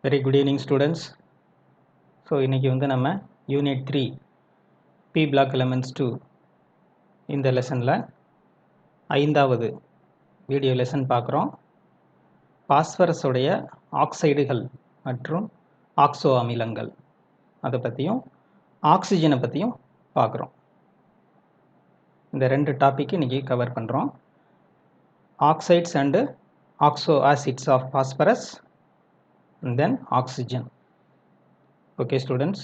Very good evening students. So இன்னைக்கு வந்து நம்ம யூனிட் 3 P block elements 2 இந்த லெசனில் ஐந்தாவது வீடியோ லெசன் பார்க்குறோம். பாஸ்பரஸ் உடைய ஆக்சைடுகள் மற்றும் ஆக்சோ அமிலங்கள் அதை பற்றியும் ஆக்சிஜனை பற்றியும் பார்க்குறோம். இந்த ரெண்டு டாபிக் இன்னைக்கு கவர் பண்ணுறோம். Oxides and oxo acids of phosphorus and then oxygen. Okay students,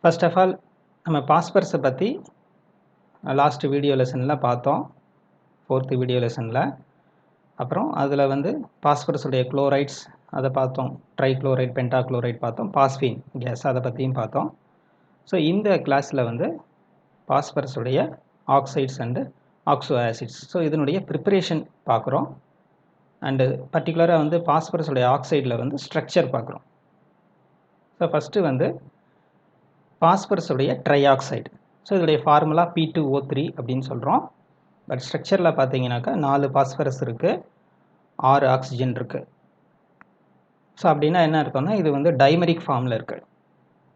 first of all நம்ம பாஸ்பரஸை பற்றி லாஸ்ட் வீடியோ லெசனில் பார்த்தோம், 4th வீடியோ லெசனில். அப்புறம் அதில் வந்து பாஸ்பரஸுடைய குளோரைட்ஸ் அதை பார்த்தோம், ட்ரைக்ளோரைட், பென்டாக்ளோரைட் பார்த்தோம், பாஸ்பீன் கேஸ் அதை பற்றியும் பார்த்தோம். ஸோ இந்த கிளாஸில் வந்து பாஸ்பரஸுடைய oxides and oxo acids, so இதனுடைய ப்ரிப்பரேஷன் பார்க்குறோம். அண்டு பர்டிகுலராக வந்து பாஸ்பரஸுடைய ஆக்சைடில் வந்து ஸ்ட்ரக்சர் பார்க்குறோம். ஸோ ஃபஸ்ட்டு வந்து பாஸ்பரஸுடைய ட்ரைஆக்சைடு. ஸோ இதோடைய ஃபார்முலா P2O3 அப்படின்னு சொல்கிறோம். பட் ஸ்ட்ரக்சரில் பார்த்தீங்கன்னாக்கா 4 பாஸ்பரஸ் இருக்குது, 6 ஆக்சிஜன் இருக்குது. ஸோ அப்படின்னா என்ன இருக்குன்னா, இது வந்து டைமரிக் ஃபார்மில் இருக்குது,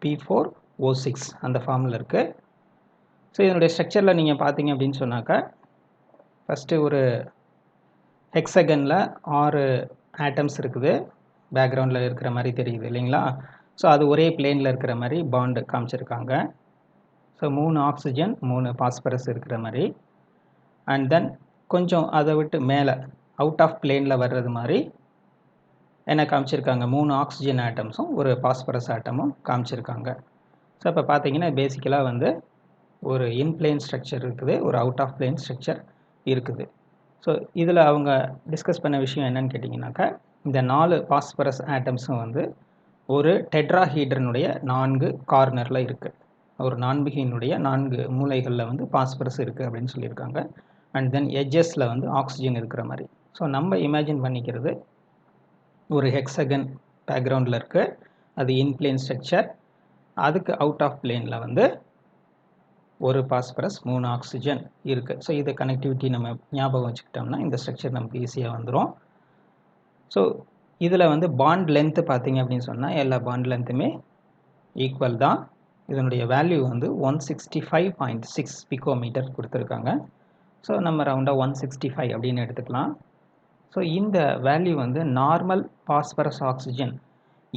P4O6 அந்த ஃபார்மில் இருக்குது. ஸோ இதனுடைய ஸ்ட்ரக்சரில் நீங்கள் பார்த்தீங்க அப்படின்னு சொன்னாக்கா, ஃபஸ்ட்டு ஒரு ஹெக்ஸகனில் 6 ஆட்டம்ஸ் இருக்குது, பேக்ரவுண்டில் இருக்கிற மாதிரி தெரியுது இல்லைங்களா. ஸோ அது ஒரே பிளேனில் இருக்கிற மாதிரி பாண்டு காமிச்சிருக்காங்க. ஸோ 3 ஆக்சிஜன் 3 பாஸ்பரஸ் இருக்கிற மாதிரி. அண்ட் தென் கொஞ்சம் அதை விட்டு மேலே அவுட் ஆஃப் பிளேனில் வர்றது மாதிரி என்ன காமிச்சிருக்காங்க, 3 ஆக்சிஜன் ஆட்டம்ஸும் ஒரு பாஸ்பரஸ் ஆட்டமும் காமிச்சிருக்காங்க. ஸோ இப்போ பார்த்தீங்கன்னா பேசிக்கலாக வந்து ஒரு இன்பிளேன் ஸ்ட்ரக்சர் இருக்குது, ஒரு அவுட் ஆஃப் பிளேன் ஸ்ட்ரக்சர் இருக்குது. ஸோ இதில் அவங்க டிஸ்கஸ் பண்ண விஷயம் என்னன்னு கேட்டிங்கனாக்கா, இந்த 4 பாஸ்பரஸ் ஆட்டம்ஸும் வந்து ஒரு டெட்ராஹீட்ரனுடைய 4 கார்னரில் இருக்குது, ஒரு நான்பிகையினுடைய 4 மூலைகளில் வந்து பாஸ்பரஸ் இருக்குது அப்படின்னு சொல்லியிருக்காங்க. அண்ட் தென் எட்ஜஸில் வந்து ஆக்சிஜன் இருக்கிற மாதிரி. ஸோ நம்ம இமேஜின் பண்ணிக்கிறது ஒரு ஹெக்ஸகன் பேக்ரவுண்டில் இருக்குது, அது இன்பிளேன் ஸ்ட்ரக்சர், அதுக்கு அவுட் ஆஃப் பிளேனில் வந்து ஒரு பாஸ்பரஸ் 3 ஆக்சிஜன் இருக்குது. ஸோ இதை கனெக்டிவிட்டி நம்ம ஞாபகம் வச்சுக்கிட்டோம்னா இந்த ஸ்ட்ரக்சர் நமக்கு ஈஸியாக வந்துடும். ஸோ இதில் வந்து பாண்ட் லென்த்து பார்த்தீங்க அப்படின்னு சொன்னால் எல்லா பாண்ட் லென்த்துமே ஈக்குவல் தான். இதனுடைய வேல்யூ வந்து 165.6 பிகோமீட்டர் கொடுத்துருக்காங்க. ஸோ நம்ம ரவுண்டாக 165 அப்படின்னு எடுத்துக்கலாம். ஸோ இந்த வேல்யூ வந்து நார்மல் பாஸ்பரஸ் ஆக்சிஜன்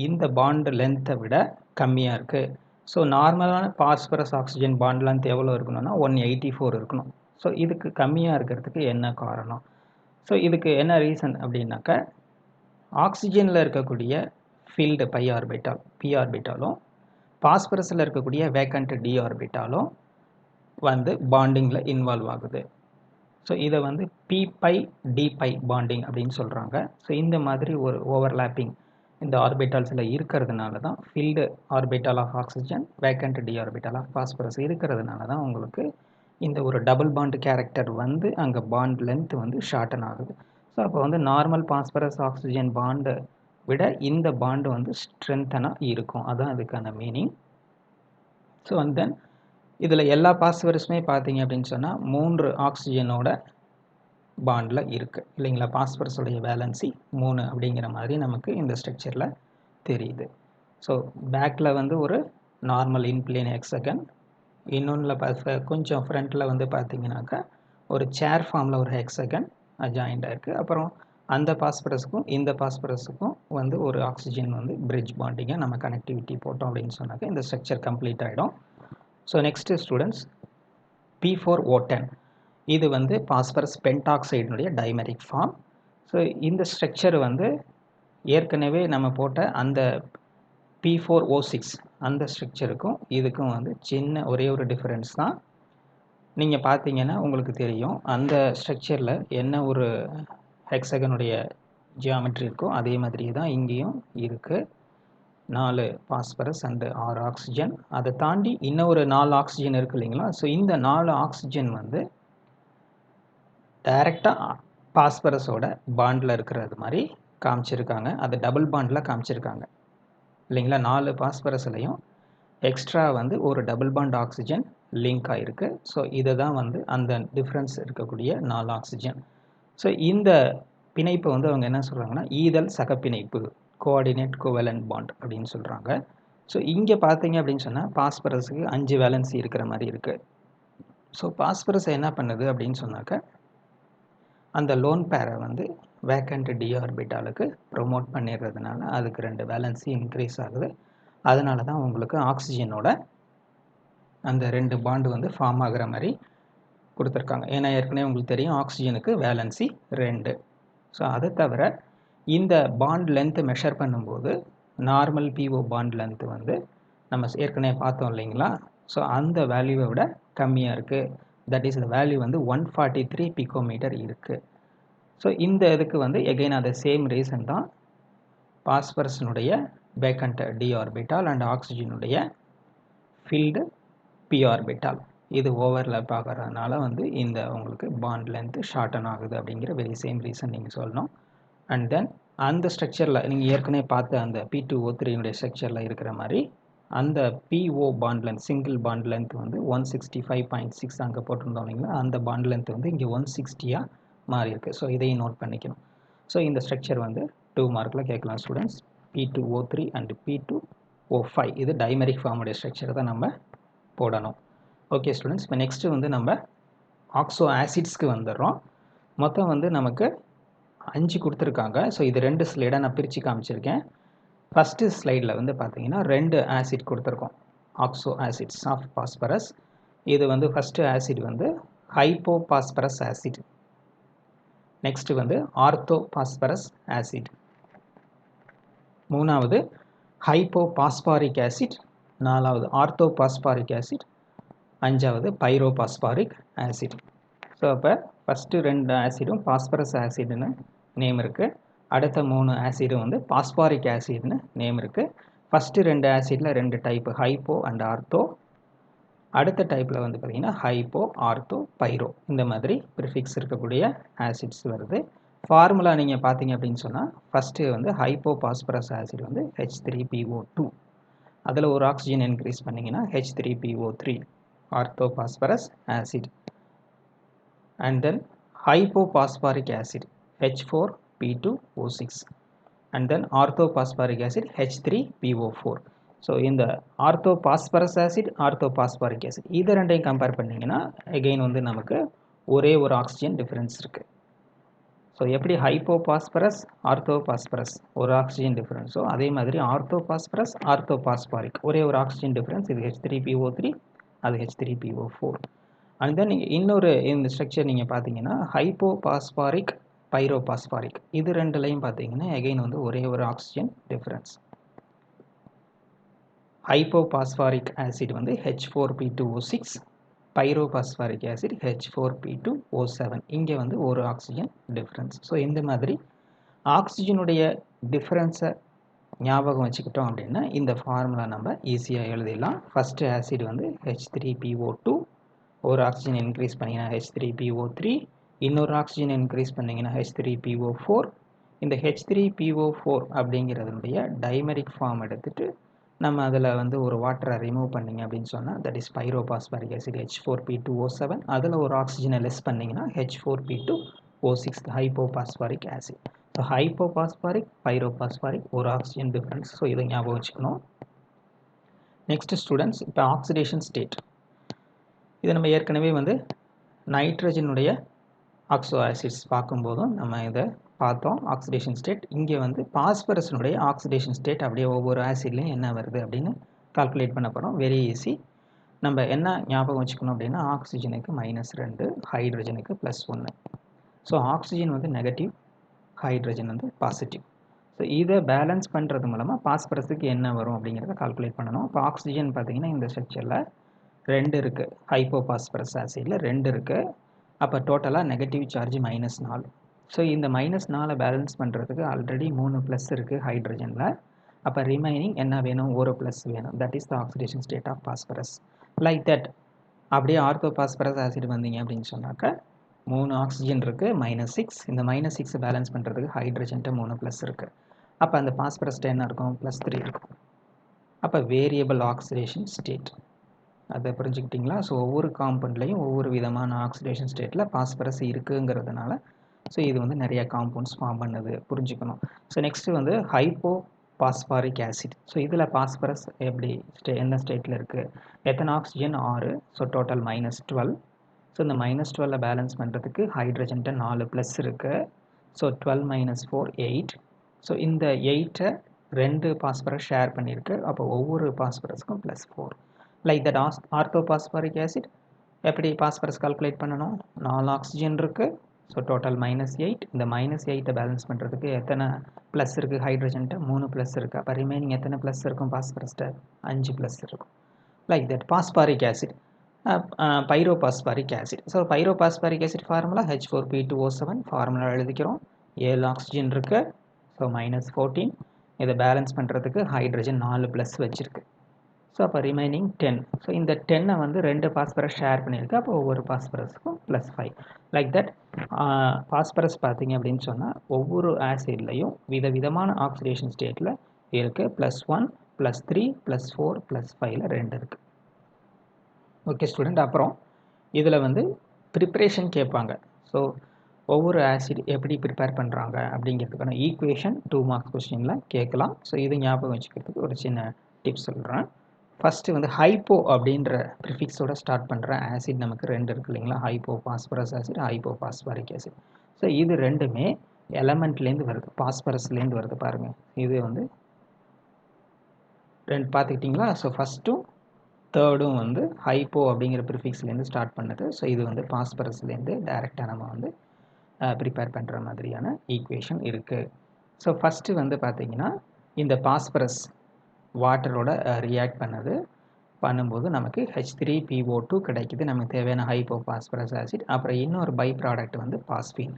இந்த பாண்ட் லென்த்தை விட கம்மியாக இருக்குது. ஸோ நார்மலான பாஸ்பரஸ் ஆக்சிஜன் பாண்ட் லென்த் எவ்வளோ இருக்கணும்னா 184 இருக்கணும். ஸோ இதுக்கு கம்மியாக இருக்கிறதுக்கு என்ன காரணம்? ஸோ இதுக்கு என்ன ரீசன் அப்படின்னாக்கா, ஆக்சிஜனில் இருக்கக்கூடிய ஃபீல்டு பை ஆர்பிட்டால் பி ஆர்பிட்டாலும் பாஸ்பரஸில் இருக்கக்கூடிய வேக்கண்ட் டி ஆர்பிட்டாலும் வந்து பாண்டிங்கில் இன்வால்வ் ஆகுது. ஸோ இதை வந்து p pi d pi bonding அப்படின்னு சொல்கிறாங்க. ஸோ இந்த மாதிரி ஒரு ஓவர்லாப்பிங் இந்த ஆர்பிட்டால்ஸில் இருக்கிறதுனால தான் filled orbital of oxygen, vacant D orbital of phosphorus இருக்கிறதுனால தான் உங்களுக்கு இந்த ஒரு டபுள் பாண்ட் கேரக்டர் வந்து அங்கே பாண்ட் லென்த் வந்து ஷார்டன் ஆகுது. ஸோ அப்போ வந்து நார்மல் பாஸ்பரஸ் ஆக்சிஜன் பாண்டை விட இந்த பாண்டு வந்து ஸ்ட்ரென்த்தனாக இருக்கும், அதுதான் அதுக்கான மீனிங். ஸோ அண்ட் தென் இதில் எல்லா பாஸ்பரஸுமே பார்த்தீங்க அப்படின்னு சொன்னால் 3 ஆக்சிஜனோட பாண்டில் இருக்குது இல்லைங்களா. பாஸ்பரஸோடைய வேலன்சி 3 அப்படிங்கிற மாதிரி நமக்கு இந்த ஸ்ட்ரக்சரில் தெரியுது. ஸோ பேக்கில் வந்து ஒரு நார்மல் இன்பிளேன் ஹெக்ஸகன், இன்னொன்றில் கொஞ்சம் ஃப்ரண்ட்டில் வந்து பார்த்தீங்கன்னாக்கா ஒரு சேர் ஃபார்மில் ஒரு ஹெக்ஸகன் ஜாயிண்ட் ஆகிருக்கு. அப்புறம் அந்த பாஸ்பரஸுக்கும் இந்த பாஸ்பரஸுக்கும் வந்து ஒரு ஆக்சிஜன் வந்து பிரிட்ஜ் பாண்டிங்கை நம்ம கனெக்டிவிட்டி போட்டோம் அப்படின்னு சொன்னாக்க இந்த ஸ்ட்ரக்சர் கம்ப்ளீட் ஆகிடும். ஸோ நெக்ஸ்ட்டு ஸ்டூடெண்ட்ஸ், P4O10 இது வந்து பாஸ்பரஸ் பென்டாக்சைடினுடைய டைமெரிக் ஃபார்ம். ஸோ இந்த ஸ்ட்ரக்சர் வந்து ஏற்கனவே நம்ம போட்ட அந்த P4O6 அந்த ஸ்ட்ரக்சருக்கும் இதுக்கும் வந்து சின்ன ஒரே ஒரு டிஃப்ரென்ஸ் தான். நீங்கள் பார்த்தீங்கன்னா உங்களுக்கு தெரியும், அந்த ஸ்ட்ரக்சரில் என்ன ஒரு ஹெக்ஸகனுடைய ஜியாமெட்ரி இருக்கோ அதே மாதிரி தான் இங்கேயும் இருக்குது. 4 பாஸ்பரஸ் அண்டு 6 ஆக்சிஜன், அதை தாண்டி இன்னும் ஒரு 4 ஆக்சிஜன் இருக்குது இல்லைங்களா. ஸோ இந்த 4 ஆக்சிஜன் வந்து டைரெக்டாக பாஸ்பரஸோட பாண்டில் இருக்கிறது மாதிரி காமிச்சிருக்காங்க, அது டபுள் பாண்டில் காமிச்சிருக்காங்க இல்லைங்களா. 4 பாஸ்பரஸ்லையும் எக்ஸ்ட்ரா வந்து ஒரு டபுள் பாண்ட் ஆக்சிஜன் லிங்க் ஆகிருக்கு. ஸோ இதை தான் வந்து அந்த டிஃப்ரென்ஸ் இருக்கக்கூடிய 4 ஆக்சிஜன். ஸோ இந்த பிணைப்பு வந்து அவங்க என்ன சொல்கிறாங்கன்னா ஈதல் சகப்பிணைப்பு, கோஆர்டினேட் கோவேலன்ட் பாண்ட் அப்படின்னு சொல்கிறாங்க. ஸோ இங்கே பார்த்தீங்க அப்படின்னு சொன்னால் பாஸ்பரஸுக்கு 5 வேலன்சி இருக்கிற மாதிரி இருக்குது. ஸோ பாஸ்பரஸ் என்ன பண்ணுது அப்படின்னு சொன்னாக்க அந்த லோன் பேரை வந்து வேக்கண்ட் டி ஆர்பிட்டாலுக்கு ப்ரொமோட் பண்ணிடுறதுனால அதுக்கு 2 வேலன்சி இன்க்ரீஸ் ஆகுது. அதனால தான் உங்களுக்கு ஆக்சிஜனோட அந்த 2 பாண்டு வந்து ஃபார்ம் ஆகுற மாதிரி கொடுத்துருக்காங்க. ஏன்னா ஏற்கனவே உங்களுக்கு தெரியும் ஆக்சிஜனுக்கு வேலன்சி 2. ஸோ அதை தவிர இந்த பாண்ட் லென்த்து மெஷர் பண்ணும்போது நார்மல் பிஓ பாண்ட் லென்த்து வந்து நம்ம ஏற்கனவே பார்த்தோம் இல்லைங்களா? ஸோ அந்த வேல்யூவை விட கம்மியாக இருக்குது. தட் இஸ் த வேல்யூ வந்து 143 பிகோமீட்டர் இருக்குது. ஸோ இந்த இதுக்கு வந்து எகெயின் அது சேம் ரீசன் தான். பாஸ்பரஸினுடைய வேக்கண்ட் டி ஆர்பிட்டால் அண்ட் ஆக்சிஜனுடைய ஃபில்டு பி ஆர்பிட்டால் இது ஓவர்லேப் ஆகிறதுனால வந்து இந்த உங்களுக்கு பாண்ட் லென்த்து ஷார்டன் ஆகுது அப்படிங்கிற வெரி சேம் ரீசன் நீங்கள் சொல்லணும். அண்ட் தென் அந்த ஸ்ட்ரக்சரில் நீங்கள் ஏற்கனவே பார்த்த அந்த P2O3 ஸ்ட்ரக்சரில் இருக்கிற மாதிரி அந்த PO bond length single bond length வந்து 165.6 அங்கே போட்டிருந்தோம் இல்லைங்களா? அந்த பாண்ட் லென்த் வந்து இங்கே 160 மாறி இருக்குது. ஸோ இதையும் நோட் பண்ணிக்கணும். ஸோ இந்த ஸ்ட்ரக்சர் வந்து 2 மார்க்கில் கேட்கலாம் ஸ்டூடெண்ட்ஸ். P2O3 அண்ட் P2O5 இது டைமெரிக் ஃபார்முடைய ஸ்ட்ரக்சரை தான் நம்ம போடணும். ஓகே ஸ்டூடெண்ட்ஸ், இப்போ நெக்ஸ்ட்டு வந்து நம்ம ஆக்ஸோ ஆசிட்ஸ்க்கு வந்துடுறோம். மொத்தம் வந்து நமக்கு 5 கொடுத்துருக்காங்க. ஸோ இது 2 ஸ்லைடாக நான் பிரித்து காமிச்சிருக்கேன். ஃபஸ்ட்டு ஸ்லைடில் வந்து பார்த்தீங்கன்னா 2 ஆசிட் கொடுத்துருக்கோம், ஆக்ஸோ ஆசிட்ஸ் ஆஃப் பாஸ்பரஸ். இது வந்து ஃபஸ்ட்டு ஆசிட் வந்து ஹைப்போ பாஸ்பரஸ் ஆசிட், நெக்ஸ்ட்டு வந்து ஆர்த்தோ பாஸ்பரஸ் ஆசிட், மூணாவது ஹைப்போ பாஸ்பாரிக் ஆசிட், நாலாவது ஆர்த்தோ பாஸ்பாரிக் ஆசிட், அஞ்சாவது பைரோ பாஸ்பாரிக் ஆசிட். ஸோ அப்போ ஃபஸ்ட்டு 2 ஆசிடும் பாஸ்பரஸ் ஆசிட்னு நேம் இருக்குது. அடுத்த 3 ஆசிடும் வந்து பாஸ்பாரிக் ஆசிட்னு நேம் இருக்குது. ஃபஸ்ட்டு 2 ஆசிடில் 2 டைப்பு, ஹைப்போ அண்ட் ஆர்த்தோ. அடுத்த டைப்பில் வந்து பார்த்திங்கன்னா ஹைப்போ, ஆர்த்தோ, பைரோ, இந்த மாதிரி ப்ரிஃபிக்ஸ் இருக்கக்கூடிய ஆசிட்ஸ் வருது. ஃபார்முலா நீங்கள் பார்த்தீங்க அப்படின்னு சொன்னால் ஃபஸ்ட்டு வந்து ஹைப்போ பாஸ்பரஸ் ஆசிட் வந்து H3PO2, அதில் ஒரு ஆக்சிஜன் இன்க்ரீஸ் பண்ணிங்கன்னா H3PO3 ortho phosphorus acid. And then hypophosphoric acid H4P2O6 and then orthophosphoric acid H3PO4. So இந்த ஆர்த்தோபாஸ்பரஸ் ஆசிட், ஆர்த்தோபாஸ்பாரிக் ஆசிட் இது ரெண்டையும் கம்பேர் பண்ணிங்கன்னா எகெயின் வந்து நமக்கு ஒரே ஒரு ஆக்சிஜன் டிஃப்ரென்ஸ் இருக்குது. ஸோ எப்படி ஹைப்போபாஸ்பரஸ், ஆர்த்தோபாஸ்பரஸ் ஒரு ஆக்சிஜன் டிஃப்ரென்ஸோ அதே மாதிரி ஆர்த்தோபாஸ்பரஸ், ஆர்த்தோபாஸ்பாரிக் ஒரே ஒரு ஆக்சிஜன் டிஃப்ரென்ஸ். இது H3PO3, அது H3PO4. அண்ட் தென் நீங்கள் இன்னொரு இந்த ஸ்ட்ரக்சர் நீங்கள் பார்த்தீங்கன்னா ஹைப்போபாஸ்பாரிக், பைரோபாஸ்பாரிக் இது ரெண்டுலையும் பார்த்தீங்கன்னா எகெயின் வந்து ஒரே ஒரு ஆக்சிஜன் டிஃப்ரென்ஸ். ஹைப்போபாஸ்பாரிக் ஆசிட் வந்து H4P2O6, பைரோபாஸ்பாரிக் ஆசிட் H4P2O7. இங்கே வந்து ஒரு ஆக்சிஜன் டிஃப்ரென்ஸ். ஸோ இந்த மாதிரி ஆக்சிஜனுடைய டிஃப்ரென்ஸை ஞாபகம் வச்சுக்கிட்டோம் அப்படின்னா இந்த ஃபார்முலா நம்ம ஈஸியாக எழுதிடலாம். ஃபஸ்ட்டு ஆசிட் வந்து H3PO2, ஒரு ஆக்சிஜன் இன்க்ரீஸ் பண்ணிங்கன்னா H3PO3, இன்னொரு ஆக்சிஜன் இன்க்ரீஸ் பண்ணிங்கன்னா H3PO4. இந்த H3PO4 அப்படிங்கிறதுடைய டைமெரிக் ஃபார்ம் எடுத்துகிட்டு நம்ம அதில் வந்து ஒரு வாட்டரை ரிமூவ் பண்ணிங்க அப்படின்னு சொன்னால் தட் இஸ் பைரோபாஸ்பாரிக் ஆசிட் H4P2O7. அதில் ஒரு ஆக்சிஜனை லெஸ் பண்ணிங்கன்னா H4P2O6 ஹைப்போபாஸ்பாரிக் ஆசிட். ஸோ ஹைப்போபாஸ்பாரிக், பைரோபாஸ்பாரிக் ஒரு ஆக்சிஜன் டிஃப்ரென்ஸ். ஸோ இதை ஞாபகம் வச்சுக்கணும். நெக்ஸ்ட் ஸ்டூடெண்ட்ஸ், இப்போ ஆக்சிடேஷன் ஸ்டேட் இது நம்ம ஏற்கனவே வந்து நைட்ரஜனுடைய ஆக்ஸோ ஆசிட்ஸ் பார்க்கும்போதும் நம்ம இதை பார்த்தோம் ஆக்சிடேஷன் ஸ்டேட். இங்கே வந்து பாஸ்பரஸினுடைய ஆக்சிடேஷன் ஸ்டேட் அப்படியே ஒவ்வொரு ஆசிட்லையும் என்ன வருது அப்படின்னு கால்குலேட் பண்ண போகிறோம். Very easy. நம்ம என்ன ஞாபகம் வச்சுக்கணும் அப்படின்னா ஆக்சிஜனுக்கு -2, ஹைட்ரஜனுக்கு +1. ஸோ ஆக்சிஜன் வந்து நெகட்டிவ், ஹைட்ரஜன் வந்து பாசிட்டிவ். ஸோ இதை பேலன்ஸ் பண்ணுறது மூலமாக பாஸ்பரஸுக்கு என்ன வரும் அப்படிங்கிறத கால்குலேட் பண்ணணும். இப்போ ஆக்சிஜன் பார்த்திங்கன்னா இந்த ஸ்ட்ரக்சரில் 2 இருக்குது, ஹைப்போபாஸ்பரஸ் ஆசிடில் 2 இருக்குது. அப்போ டோட்டலாக நெகட்டிவ் சார்ஜ் -4. ஸோ இந்த -4 பேலன்ஸ் பண்ணுறதுக்கு ஆல்ரெடி 3 ப்ளஸ் இருக்குது ஹைட்ரஜனில். அப்போ ரிமைனிங் என்ன வேணும், ஒரு ப்ளஸ் வேணும். That is the oxidation state of phosphorus. Like that அப்படியே ஆர்த்தோபாஸ்பரஸ் ஆசிட் வந்தீங்க அப்படின்னு சொன்னாக்க 3 ஆக்சிஜன் இருக்குது, -6. இந்த -6 பேலன்ஸ் பண்ணுறதுக்கு ஹைட்ரஜன்ட்டு 3 ப்ளஸ் இருக்குது. அப்போ அந்த பாஸ்பரஸ்ட்டு என்ன இருக்கும், +3 இருக்கும். அப்போ வேரியபிள் ஆக்சிடேஷன் ஸ்டேட் அதை புரிஞ்சுக்கிட்டிங்களா? ஸோ ஒவ்வொரு காம்பவுண்ட்லேயும் ஒவ்வொரு விதமான ஆக்சிடேஷன் ஸ்டேட்டில் பாஸ்பரஸ் இருக்குங்கிறதுனால ஸோ இது வந்து நிறைய காம்பவுண்ட்ஸ் ஃபார்ம் பண்ணுது புரிஞ்சுக்கணும். ஸோ நெக்ஸ்ட்டு வந்து ஹைப்போ பாஸ்பாரிக் ஆசிட். ஸோ இதில் பாஸ்பரஸ் எப்படி எந்த ஸ்டேட்டில் இருக்குது, எத்தனை ஆக்சிஜன் 6, ஸோ டோட்டல் -12. ஸோ இந்த -12 பேலன்ஸ் பண்ணுறதுக்கு ஹைட்ரஜன்ட்ட 4 ப்ளஸ் இருக்குது. ஸோ 12 - 4 8. ஸோ இந்த 8-ஐ 2 பாஸ்பரஸ் ஷேர் பண்ணியிருக்கு. அப்போ ஒவ்வொரு பாஸ்பரஸ்க்கும் +4. Like that ortho phosphoric acid எப்படி பாஸ்பரஸ் கால்குலேட் பண்ணணும், 4 ஆக்சிஜன் இருக்குது. So total -8. இந்த -8-ஐ பேலன்ஸ் பண்ணுறதுக்கு எத்தனை ப்ளஸ் இருக்குது ஹைட்ரஜன்ட்ட, 3 ப்ளஸ் இருக்குது. அப்போ ரிமைனிங் எத்தனை ப்ளஸ் இருக்கும் பாஸ்பரஸ்ட்ட, 5 ப்ளஸ் இருக்கும். Like that phosphoric acid, pyrophosphoric acid. So pyrophosphoric acid formula H4P2O7 formula எழுதிக்கிறோம். 7 ஆக்சிஜன் இருக்குது. ஸோ -14. இதை பேலன்ஸ் பண்ணுறதுக்கு ஹைட்ரஜன் 4 ப்ளஸ் வச்சுருக்கு. ஸோ அப்போ ரிமைனிங் 10. ஸோ இந்த 10-ஐ வந்து 2 பாஸ்பரஸ் ஷேர் பண்ணியிருக்கு. அப்போ ஒவ்வொரு பாஸ்பரஸுக்கும் +5. லைக் தட் பாஸ்பரஸ் பார்த்தீங்க அப்படின்னு சொன்னால் ஒவ்வொரு ஆசிட்லையும் விதவிதமான ஆக்சிடேஷன் ஸ்டேட்டில் இருக்குது. +1, +3, +4, +5ல் 2 இருக்குது. ஓகே ஸ்டூடெண்ட், அப்புறம் இதில் வந்து ப்ரிப்ரேஷன் கேட்பாங்க. ஸோ ஒவ்வொரு ஆசிட் எப்படி ப்ரிப்பேர் பண்ணுறாங்க அப்படிங்கிறதுக்கான ஈக்குவேஷன் 2 மார்க்ஸ் கொஸ்டினில் கேட்கலாம். ஸோ இது ஞாபகம் வச்சுக்கிறதுக்கு ஒரு சின்ன டிப்ஸ் சொல்கிறேன். ஃபஸ்ட்டு வந்து ஹைப்போ அப்படின்ற ப்ரிஃபிக்ஸோட ஸ்டார்ட் பண்ணுற ஆசிட் நமக்கு 2 இருக்குது இல்லைங்களா, hypo phosphorus acid, hypo phosphoric acid. So இது ரெண்டுமே எலமெண்ட்லேருந்து வருது, பாஸ்பரஸ்லேருந்து வருது. பாருங்கள், இது வந்து 2 பார்த்துக்கிட்டிங்களா. ஸோ ஃபஸ்ட்டும் தேர்டும் வந்து ஹைப்போ அப்படிங்கிற ப்ரிஃபிக்ஸ்லேருந்து ஸ்டார்ட் பண்ணுது. ஸோ இது வந்து பாஸ்பரஸ்லேருந்து டைரெக்டாக நம்ம வந்து ப்ரிப்பேர் பண்ணுற மாதிரியான ஈக்குவேஷன் இருக்குது. ஸோ ஃபஸ்ட்டு வந்து பார்த்திங்கன்னா இந்த பாஸ்பரஸ் வாட்டரோட ரியாக்ட் பண்ணும்போது நமக்கு H3PO2 கிடைக்குது, நமக்கு தேவையான ஹைப்போ பாஸ்பரஸ் ஆசிட். அப்புறம் இன்னொரு பை ப்ராடக்ட் வந்து பாஸ்பீன்.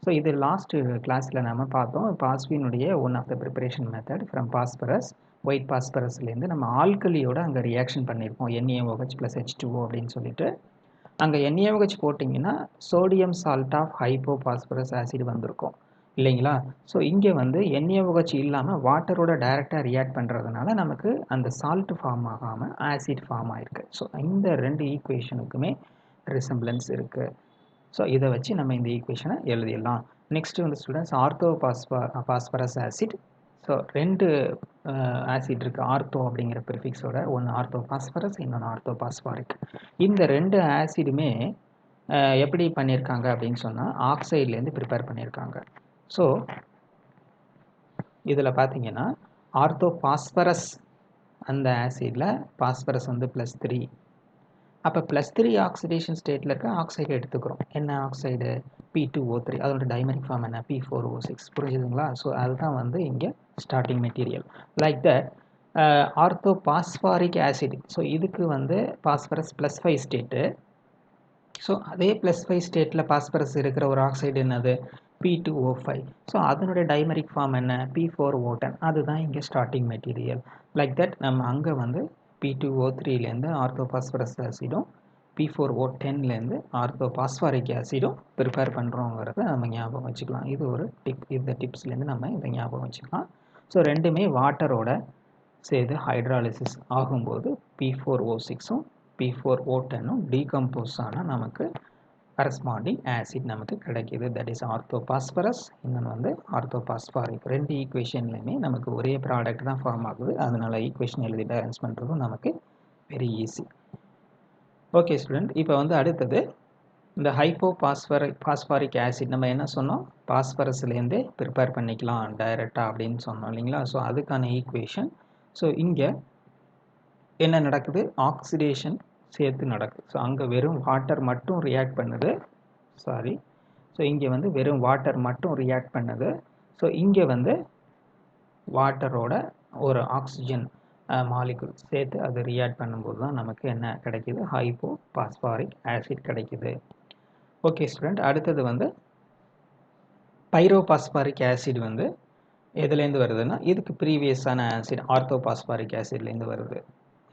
ஸோ இது லாஸ்ட் கிளாஸில் நம்ம பார்த்தோம். பாஸ்பீனுடைய one of the preparation method from phosphorus, white பாஸ்பரஸ்லேருந்து நம்ம ஆல்கலியோட அங்கே ரியாக்ஷன் பண்ணியிருப்போம், NaOH + H2O அப்படின்னு சொல்லிட்டு. அங்கே NaOH போட்டிங்கன்னா sodium salt of hypo phosphorus acid வந்திருக்கும் இல்லைங்களா. ஸோ இங்கே வந்து NaOH இல்லாமல் வாட்டரோட டைரெக்டாக ரியாக்ட் பண்ணுறதுனால நமக்கு அந்த சால்ட் ஃபார்ம் ஆகாமல் ஆசிட் ஃபார்ம் ஆகிருக்கு. ஸோ இந்த 2 ஈக்குவேஷனுக்குமே ரிசம்பிளன்ஸ் இருக்குது. ஸோ இதை வச்சு நம்ம இந்த ஈக்குவேஷனை எழுதிடலாம். நெக்ஸ்ட்டு வந்து students ortho phosphorus acid. So 2 acid இருக்குது ஆர்த்தோ அப்படிங்கிற ப்ரிஃபிக்ஸோட, ஒன்று ஆர்த்தோ பாஸ்பரஸ், இன்னொன்று ஆர்த்தோ பாஸ்பாரிக். இந்த 2 ஆசிடுமே எப்படி பண்ணியிருக்காங்க அப்படின்னு சொன்னால் ஆக்சைட்லேருந்து ப்ரிப்பேர் பண்ணியிருக்காங்க. ஸோ இதில் பார்த்தீங்கன்னா ஆர்த்தோ பாஸ்பரஸ் அந்த ஆசிடில் பாஸ்பரஸ் வந்து +3. அப்போ +3 ஆக்சிடேஷன் ஸ்டேட்டில் இருக்க ஆக்சைடு எடுத்துக்கிறோம். என்ன ஆக்சைடு, P2O3. அதோட டைமரிக் ஃபார்ம் என்ன, P4O6. புரிஞ்சுதுங்களா. ஸோ அதுதான் வந்து இங்கே starting material. Like that ortho phosphoric acid. So இதுக்கு வந்து பாஸ்பரஸ் +5 ஸ்டேட்டு. ஸோ அதே +5 ஸ்டேட்டில் பாஸ்பரஸ் இருக்கிற ஒரு ஆக்சைடு என்னது, P2O5. ஸோ அதனுடைய டைமரிக் ஃபார்ம் என்ன, P4O10. அதுதான் இங்கே ஸ்டார்டிங் மெட்டீரியல். லைக் தட் நம்ம அங்கே வந்து P2O3லேருந்து ஆர்த்தோ பாஸ்பரஸ் ஆசிடும், P4O10லேருந்து ஆர்த்தோ பாஸ்பாரிக் ஆசிடும் ப்ரிப்பேர் பண்ணுறோங்கிறத நம்ம ஞாபகம் வச்சுக்கலாம். இது ஒரு டிப். இந்த டிப்ஸ்லேருந்து நம்ம இதை ஞாபகம் வச்சுக்கலாம். ஸோ ரெண்டுமே வாட்டரோட சேர்த்து ஹைட்ராலிசிஸ் ஆகும்போது P4O6ம் P4O10ம் டீகம்போஸ் ஆனால் நமக்கு கரஸ்பாண்டிங் ஆசிட் நமக்கு கிடைக்கிது. தட் இஸ் ஆர்த்தோ பாஸ்பரஸ், இன்னொன்று வந்து ஆர்த்தோ பாஸ்பாரிக். 2 ஈக்குவேஷன்லையுமே நமக்கு ஒரே ப்ராடக்ட் தான் ஃபார்ம் ஆகுது. அதனால் ஈக்குவேஷன் எழுதி பேலன்ஸ் பண்ணுறதும் நமக்கு வெரி ஈஸி. ஓகே ஸ்டூடெண்ட், இப்போ வந்து அடுத்தது இந்த ஹைப்போ பாஸ்பாரிக் ஆசிட் நம்ம என்ன சொன்னோம், பாஸ்பரஸ்லேருந்தே ப்ரிப்பேர் பண்ணிக்கலாம் டைரெக்டாக அப்படின்னு சொன்னோம் இல்லைங்களா. ஸோ அதுக்கான ஈக்குவேஷன். ஸோ இங்கே என்ன நடக்குது, ஆக்சிடேஷன் சேர்த்து நடக்குது. ஸோ அங்கே வெறும் வாட்டர் மட்டும் ரியாக்ட் பண்ணுது. ஸோ இங்கே வந்து வெறும் வாட்டர் மட்டும் ரியாக்ட் பண்ணுது. ஸோ இங்கே வந்து வாட்டரோட ஒரு ஆக்சிஜன் மாலிகுல் சேர்த்து அது ரியாக்ட் பண்ணும்போது தான் நமக்கு என்ன கிடைக்கிது, ஹைப்போ பாஸ்பாரிக் ஆசிட் கிடைக்கிது. ஓகே ஸ்டூடெண்ட், அடுத்தது வந்து பைரோபாஸ்பாரிக் ஆசிட் வந்து எதுலேருந்து வருதுன்னா இதுக்கு ப்ரீவியஸான ஆசிட் ஆர்த்தோ பாஸ்பாரிக் ஆசிட்லேருந்து வருது,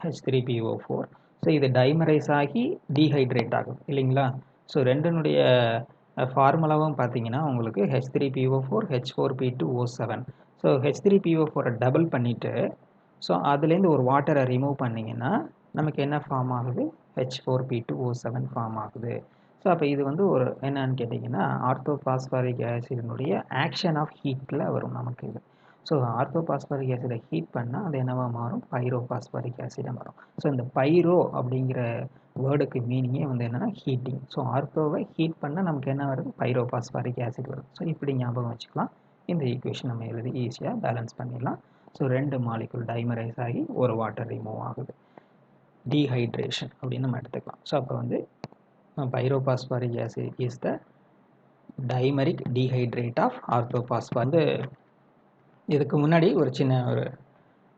H3PO4. ஸோ இது டைமரைஸ் ஆகி டீஹைட்ரேட் ஆகும் இல்லைங்களா. ஸோ ரெண்டுனுடைய ஃபார்முலாவும் பார்த்தீங்கன்னா உங்களுக்கு H3PO4 H4P2O7. So H3PO4 double பண்ணிவிட்டு ஸோ அதுலேருந்து ஒரு வாட்டரை ரிமூவ் பண்ணிங்கன்னா நமக்கு என்ன ஃபார்ம் ஆகுது, H4P2O7 ஃபார்ம் ஆகுது. ஸோ அப்போ இது வந்து ஒரு என்னன்னு கேட்டிங்கன்னா ஆர்த்தோபாஸ்பாரிக் ஆசிடினுடைய ஆக்ஷன் ஆஃப் ஹீட்டில் வரும் நமக்கு இது. ஸோ ஆர்த்தோபாஸ்பாரிக் ஆசிடை ஹீட் பண்ணால் அது என்னவா மாறும், பைரோபாஸ்பாரிக் ஆசிடாக மாறும். ஸோ இந்த பைரோ அப்படிங்கிற வேர்டுக்கு மீனிங்கே வந்து என்னென்னா ஹீட்டிங். ஸோ ஆர்த்தோவை ஹீட் பண்ணால் நமக்கு என்ன வருது, பைரோபாஸ்பாரிக் ஆசிட் வருது. ஸோ இப்படி ஞாபகம் வச்சுக்கலாம். இந்த ஈக்குவேஷன் நம்ம எழுதி ஈஸியாக பேலன்ஸ் பண்ணிடலாம். ஸோ 2 மாலிகுல் டைமரைஸ் ஆகி ஒரு வாட்டர் ரிமூவ் ஆகுது, டீஹைட்ரேஷன் அப்படின்னு நம்ம எடுத்துக்கலாம். ஸோ அப்போ வந்து pyrophosphoric acid is the dimeric dehydrate of orthophosphor. வந்து இதுக்கு முன்னாடி ஒரு சின்ன ஒரு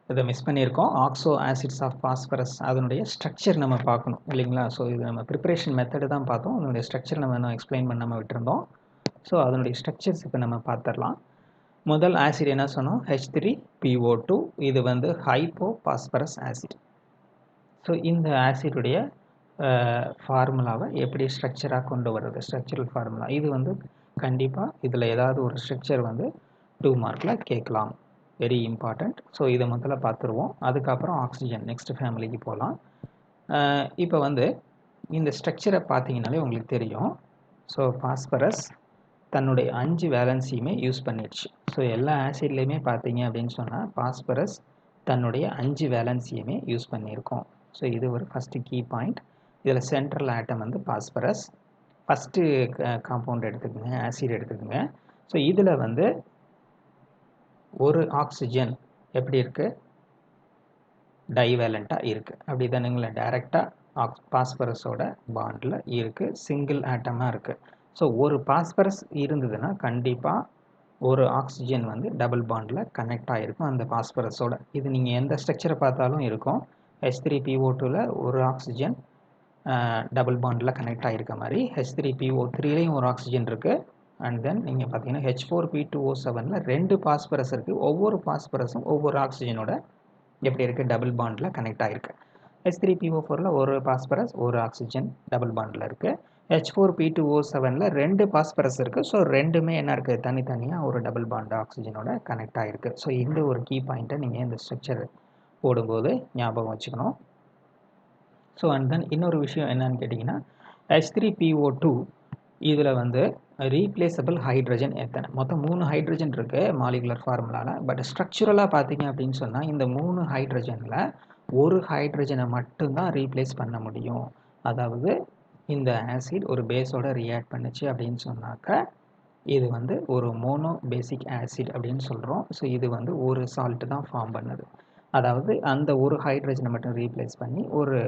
இதை மிஸ் பண்ணியிருக்கோம். ஆக்சோ ஆசிட்ஸ் ஆஃப் பாஸ்பரஸ் அதனுடைய ஸ்ட்ரக்சர் நம்ம பார்க்கணும் இல்லைங்களா. ஸோ இது நம்ம ப்ரிப்பரேஷன் மெத்தடு தான் பார்த்தோம், அதனுடைய ஸ்ட்ரக்சர் நம்ம இன்னும் எக்ஸ்பிளைன் பண்ணாமல் விட்டுருந்தோம். ஸோ அதனுடைய ஸ்ட்ரக்சர்ஸ் இப்போ நம்ம பார்த்துடலாம். முதல் ஆசிட் என்ன சொன்னோம், H3PO2. இது வந்து ஹைப்போ பாஸ்பரஸ் ஆசிட். ஸோ இந்த ஆசிடுடைய ஃபார்முலாவை எப்படி ஸ்ட்ரக்சராக கொண்டு வர்றது, ஸ்ட்ரக்சரல் ஃபார்முலா இது வந்து கண்டிப்பாக இதில் ஏதாவது ஒரு ஸ்ட்ரக்சர் வந்து 2 மார்க்கில் கேட்கலாம், வெரி இம்பார்ட்டண்ட். ஸோ இதை முதல்ல பார்த்துருவோம், அதுக்கப்புறம் ஆக்சிஜன் நெக்ஸ்ட் ஃபேமிலிக்கு போகலாம். இப்போ வந்து இந்த ஸ்ட்ரக்சரை பார்த்தீங்கன்னாலே உங்களுக்கு தெரியும். ஸோ பாஸ்பரஸ் தன்னுடைய 5 வேலன்சியுமே யூஸ் பண்ணிடுச்சு. ஸோ எல்லா ஆசிட்லேயுமே பார்த்தீங்க அப்படின்னு சொன்னால் பாஸ்பரஸ் தன்னுடைய 5 வேலன்சியுமே யூஸ் பண்ணியிருக்கோம். ஸோ இது ஒரு ஃபஸ்ட்டு கீ பாயிண்ட். இதில் சென்ட்ரல் ஆட்டம் வந்து பாஸ்பரஸ். ஃபஸ்ட்டு காம்பவுண்ட் எடுத்துக்கோங்க, ஆசிட் எடுத்துக்கோங்க. ஸோ இதில் வந்து ஒரு ஆக்சிஜன் எப்படி இருக்குது, டைவேலண்ட்டாக இருக்குது, அப்படி தானுங்களா, டைரெக்டாக பாஸ்பரஸோட பாண்டில் இருக்குது, சிங்கிள் ஆட்டமாக இருக்குது. ஸோ ஒரு பாஸ்பரஸ் இருந்ததுன்னா கண்டிப்பாக ஒரு ஆக்சிஜன் வந்து டபுள் பாண்டில் கனெக்ட் ஆகிருக்கும் அந்த பாஸ்பரஸோட. இது நீங்கள் எந்த ஸ்ட்ரக்சரை பார்த்தாலும் இருக்கும். H3PO2ல ஒரு ஆக்சிஜன் டபுள் பாண்டில் கனெக்ட் ஆகிருக்க மாதிரி H3PO3லையும் ஒரு ஆக்சிஜன் இருக்குது. அண்ட் தென் நீங்கள் பார்த்தீங்கன்னா H4P2O7ல 2 பாஸ்பரஸ் இருக்குது. ஒவ்வொரு பாஸ்பரஸும் ஒவ்வொரு ஆக்சிஜனோட எப்படி இருக்குது, டபுள் பாண்டில் கனெக்ட் ஆகிருக்கு. H3PO4ல ஒரு பாஸ்பரஸ் ஒரு ஆக்சிஜன் டபுள் பாண்டில் இருக்குது. H4P2O7ல 2 பாஸ்பரஸ் இருக்குது. ஸோ ரெண்டுமே என்ன இருக்குது, தனித்தனியாக ஒரு டபுள் பாண்ட் ஆக்சிஜனோட கனெக்ட் ஆகிருக்கு. ஸோ இந்த ஒரு கீ பாயிண்ட்டை நீங்கள் இந்த ஸ்ட்ரக்சர் போடும்போது ஞாபகம் வச்சுக்கணும். ஸோ அண்ட் தென் இன்னொரு விஷயம் என்னன்னு கேட்டிங்கன்னா H3PO2 இதில் வந்து ரீப்ளேசபிள் ஹைட்ரஜன் எத்தனை, மொத்தம் 3 ஹைட்ரஜன் இருக்குது மாலிகுலர் ஃபார்முலாவில். பட் ஸ்ட்ரக்சுரலாக பார்த்தீங்க அப்படின்னு சொன்னால் இந்த 3 ஹைட்ரஜனில் ஒரு ஹைட்ரஜனை மட்டும்தான் ரீப்ளேஸ் பண்ண முடியும். அதாவது இந்த ஆசிட் ஒரு பேஸோட ரியாக்ட் பண்ணுச்சு அப்படின்னு சொன்னாக்க இது வந்து ஒரு மோனோ பேசிக் ஆசிட் அப்படின்னு சொல்கிறோம். ஸோ இது வந்து ஒரு சால்ட்டு தான் ஃபார்ம் பண்ணுது. அதாவது அந்த ஒரு ஹைட்ரஜனை மட்டும் ரீப்ளேஸ் பண்ணி ஒரு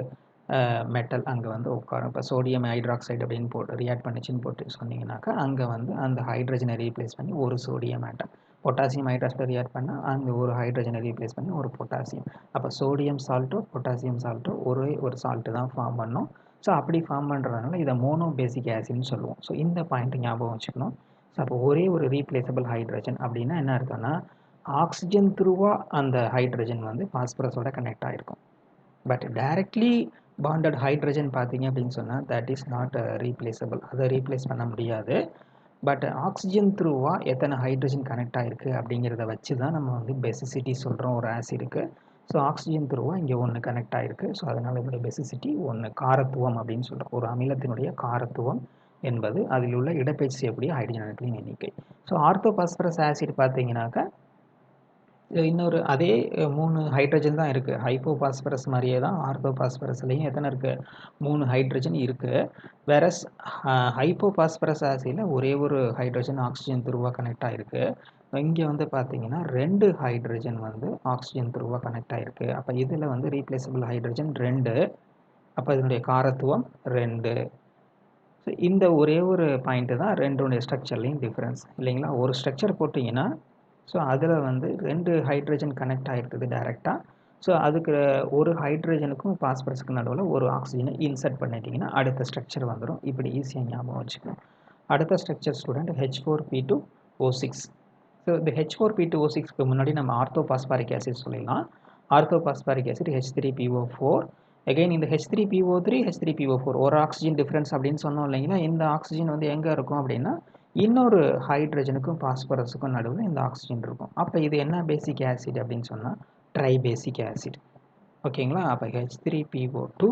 மெட்டல் அங்கே வந்து உட்காரும். இப்போ சோடியம் ஹைட்ராக்சைடு அப்படின்னு போட்டு ரியாக்ட் பண்ணிச்சுன்னு போட்டு சொன்னீங்கன்னாக்கா அங்கே வந்து அந்த ஹைட்ரஜனை ரீப்ளேஸ் பண்ணி ஒரு சோடியம் ஆட்டம், பொட்டாசியம் ஹைட்ராக்சைடு ரியாக்ட் பண்ணால் அங்கே ஒரு ஹைட்ரஜனை ரீப்ளேஸ் பண்ணி ஒரு பொட்டாசியம். அப்போ சோடியம் சால்ட்டோ பொட்டாசியம் சால்ட்டோ ஒரு சால்ட்டு தான் ஃபார்ம் பண்ணும். ஸோ அப்படி ஃபார்ம் பண்ணுறதுனால இதை மோனோ பேசிக் ஆசிட்னு சொல்லுவோம். ஸோ இந்த பாயிண்ட் ஞாபகம் வச்சுக்கணும். ஸோ அப்போ ஒரே ஒரு ரீப்ளேசபிள் ஹைட்ரஜன் அப்படின்னா என்ன அர்த்தம்னா ஆக்சிஜன் த்ரூவாக அந்த ஹைட்ரஜன் வந்து பாஸ்பரஸோட கனெக்ட் ஆகிருக்கும். பட் டைரக்ட்லி பாண்டட் ஹைட்ரஜன் பார்த்தீங்க அப்படின்னு சொன்னால் தட் இஸ் நாட் ரீப்ளேசபிள், அதை ரீப்ளேஸ் பண்ண முடியாது. பட் ஆக்சிஜன் த்ரூவாக எத்தனை ஹைட்ரஜன் கனெக்ட் ஆகிருக்கு அப்படிங்கிறத வச்சு தான் நம்ம வந்து பெசிசிட்டி சொல்கிறோம் ஒரு ஆசிடுக்கு. ஸோ ஆக்சிஜன் த்ரூவாக இங்கே 1 கனெக்ட் ஆகிருக்கு. ஸோ அதனால் இதோட பெசிசிட்டி 1, காரத்துவம் அப்படின்னு சொல்கிறோம். ஒரு அமிலத்தினுடைய காரத்துவம் என்பது அதில் உள்ள இடப்பெயர்ச்சி செய்யக்கூடிய ஹைட்ரஜன் அணுக்களின் எண்ணிக்கை. ஸோ ஆர்த்தோபாஸ்பரஸ் ஆசிட் பார்த்தீங்கன்னாக்கா இன்னொரு அதே 3 ஹைட்ரஜன் தான் இருக்குது. ஹைப்போபாஸ்பரஸ் மாதிரியே தான் ஆர்த்தோபாஸ்பரஸ்லேயும் எத்தனை இருக்குது, 3 ஹைட்ரஜன் இருக்குது. வேறஸ் ஹைப்போபாஸ்பரஸ் ஆசிடில் ஒரே ஒரு ஹைட்ரஜன் ஆக்சிஜன் த்ரூவாக கனெக்ட் ஆகிருக்கு. இங்கே வந்து பார்த்தீங்கன்னா 2 ஹைட்ரஜன் வந்து ஆக்சிஜன் த்ரூவாக கனெக்ட் ஆகிருக்கு. அப்போ இதில் வந்து ரீப்ளேசபிள் ஹைட்ரஜன் 2, அப்போ இதனுடைய காரத்துவம் 2. ஸோ இந்த ஒரே ஒரு பாயிண்ட்டு தான் ரெண்டுடைய ஸ்ட்ரக்சர்லேயும் டிஃப்ரென்ஸ் இல்லைங்களா. ஒரு ஸ்ட்ரக்சர் போட்டிங்கன்னா ஸோ அதில் வந்து 2 ஹைட்ரஜன் கனெக்ட் ஆகிருக்குது டைரெக்டாக. ஸோ அதுக்கு ஒரு ஹைட்ரஜனுக்கும் பாஸ்பரஸுக்கும் நடுவில் ஒரு ஆக்சிஜனை இன்சர்ட் பண்ணிட்டீங்கன்னா அடுத்த ஸ்ட்ரக்சர் வந்துடும். இப்படி ஈஸியாக ஞாபகம் வச்சுக்கணும். அடுத்த ஸ்ட்ரக்சர் ஸ்டூடெண்ட் H4P2O6. ஸோ இந்த H4P2O6க்கு முன்னாடி நம்ம ஆர்த்தோபாஸ்பாரிக் ஆசிட் சொல்லிடலாம். ஆர்த்தோபாஸ்பாரிக் ஆசிட் H3PO4. அகைன் இந்த H3PO3 H3PO4 ஒரு ஆக்சிஜன் டிஃப்ரென்ஸ் அப்படின்னு சொன்னோம் இல்லைங்களா. இந்த ஆக்சிஜன் வந்து எங்கே இருக்கும் அப்படின்னா இன்னொரு ஹைட்ரஜனுக்கும் பாஸ்பரஸுக்கும் நடுவில் இந்த ஆக்சிஜன் இருக்கும். அப்போ இது என்ன பேசிக் ஆசிட் அப்படின்னு சொன்னால் ட்ரைபேசிக் ஆசிட். ஓகேங்களா? அப்போ H3PO2,